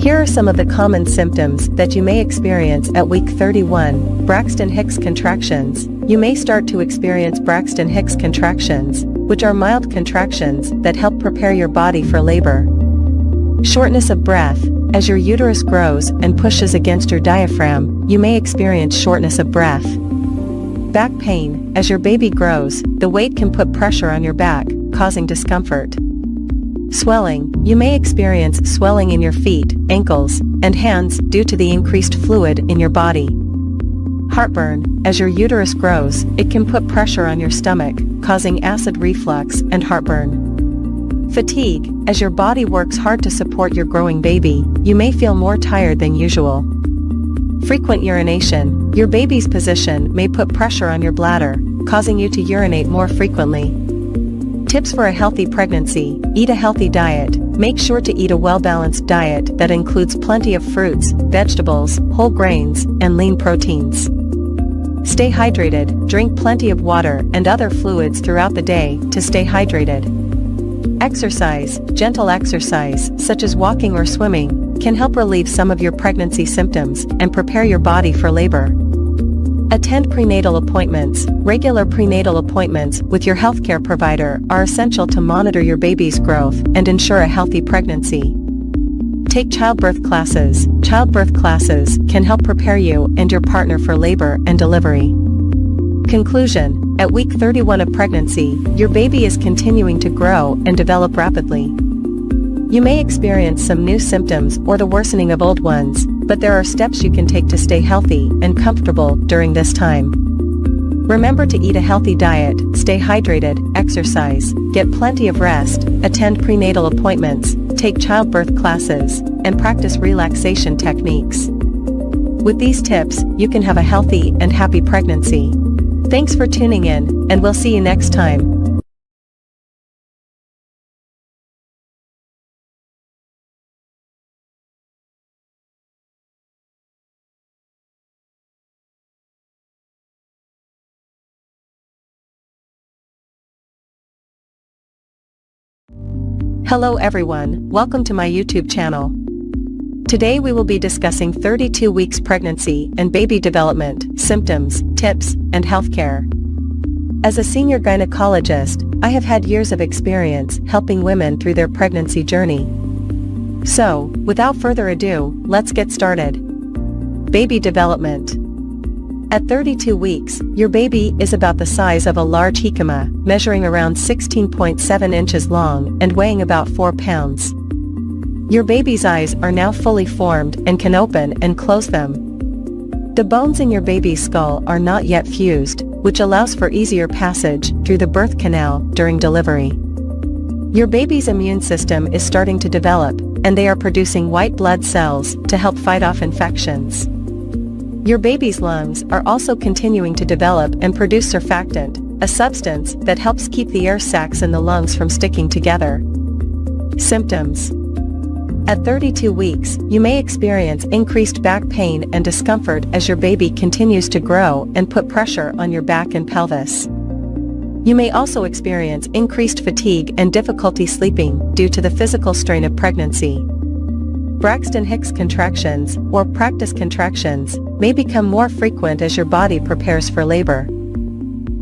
Here are some of the common symptoms that you may experience at week 31. Braxton Hicks contractions. You may start to experience Braxton Hicks contractions, which are mild contractions that help prepare your body for labor. Shortness of breath. As your uterus grows and pushes against your diaphragm, you may experience shortness of breath. Back pain. As your baby grows, the weight can put pressure on your back, causing discomfort. Swelling. You may experience swelling in your feet, ankles, and hands due to the increased fluid in your body. Heartburn. As your uterus grows, it can put pressure on your stomach, causing acid reflux and heartburn. Fatigue. As your body works hard to support your growing baby, you may feel more tired than usual. Frequent urination. Your baby's position may put pressure on your bladder, causing you to urinate more frequently. Tips for a healthy pregnancy. Eat a healthy diet. Make sure to eat a well-balanced diet that includes plenty of fruits, vegetables, whole grains, and lean proteins. Stay hydrated. Drink plenty of water and other fluids throughout the day to stay hydrated. Exercise. Gentle exercise, such as walking or swimming, can help relieve some of your pregnancy symptoms and prepare your body for labor. Attend prenatal appointments. Regular prenatal appointments with your healthcare provider are essential to monitor your baby's growth and ensure a healthy pregnancy. Take childbirth classes. Childbirth classes can help prepare you and your partner for labor and delivery. Conclusion. At week 31 of pregnancy, your baby is continuing to grow and develop rapidly. You may experience some new symptoms or the worsening of old ones, but there are steps you can take to stay healthy and comfortable during this time. Remember to eat a healthy diet, stay hydrated, exercise, get plenty of rest, attend prenatal appointments, take childbirth classes, and practice relaxation techniques. With these tips, you can have a healthy and happy pregnancy. Thanks for tuning in, and we'll see you next time. Hello everyone, welcome to my YouTube channel. Today we will be discussing 32 weeks pregnancy and baby development, symptoms, tips, and healthcare. As a senior gynecologist, I have had years of experience helping women through their pregnancy journey. So, without further ado, let's get started. Baby development. At 32 weeks, your baby is about the size of a large jicama, measuring around 16.7 inches long and weighing about 4 pounds. Your baby's eyes are now fully formed and can open and close them. The bones in your baby's skull are not yet fused, which allows for easier passage through the birth canal during delivery. Your baby's immune system is starting to develop, and they are producing white blood cells to help fight off infections. Your baby's lungs are also continuing to develop and produce surfactant, a substance that helps keep the air sacs in the lungs from sticking together. Symptoms. At 32 weeks, you may experience increased back pain and discomfort as your baby continues to grow and put pressure on your back and pelvis. You may also experience increased fatigue and difficulty sleeping due to the physical strain of pregnancy. Braxton Hicks contractions, or practice contractions, may become more frequent as your body prepares for labor.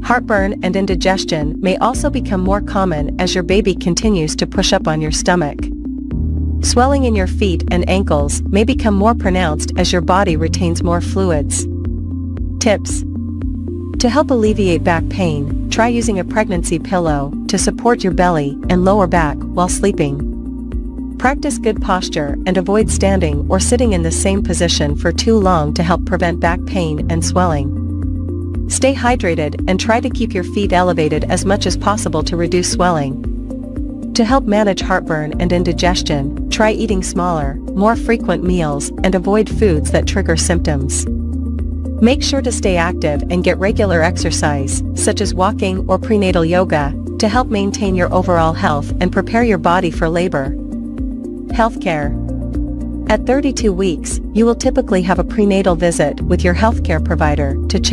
Heartburn and indigestion may also become more common as your baby continues to push up on your stomach. Swelling in your feet and ankles may become more pronounced as your body retains more fluids. Tips. To help alleviate back pain, try using a pregnancy pillow to support your belly and lower back while sleeping. Practice good posture and avoid standing or sitting in the same position for too long to help prevent back pain and swelling. Stay hydrated and try to keep your feet elevated as much as possible to reduce swelling. To help manage heartburn and indigestion, try eating smaller, more frequent meals and avoid foods that trigger symptoms. Make sure to stay active and get regular exercise, such as walking or prenatal yoga, to help maintain your overall health and prepare your body for labor. Healthcare. At 32 weeks, you will typically have a prenatal visit with your healthcare provider to check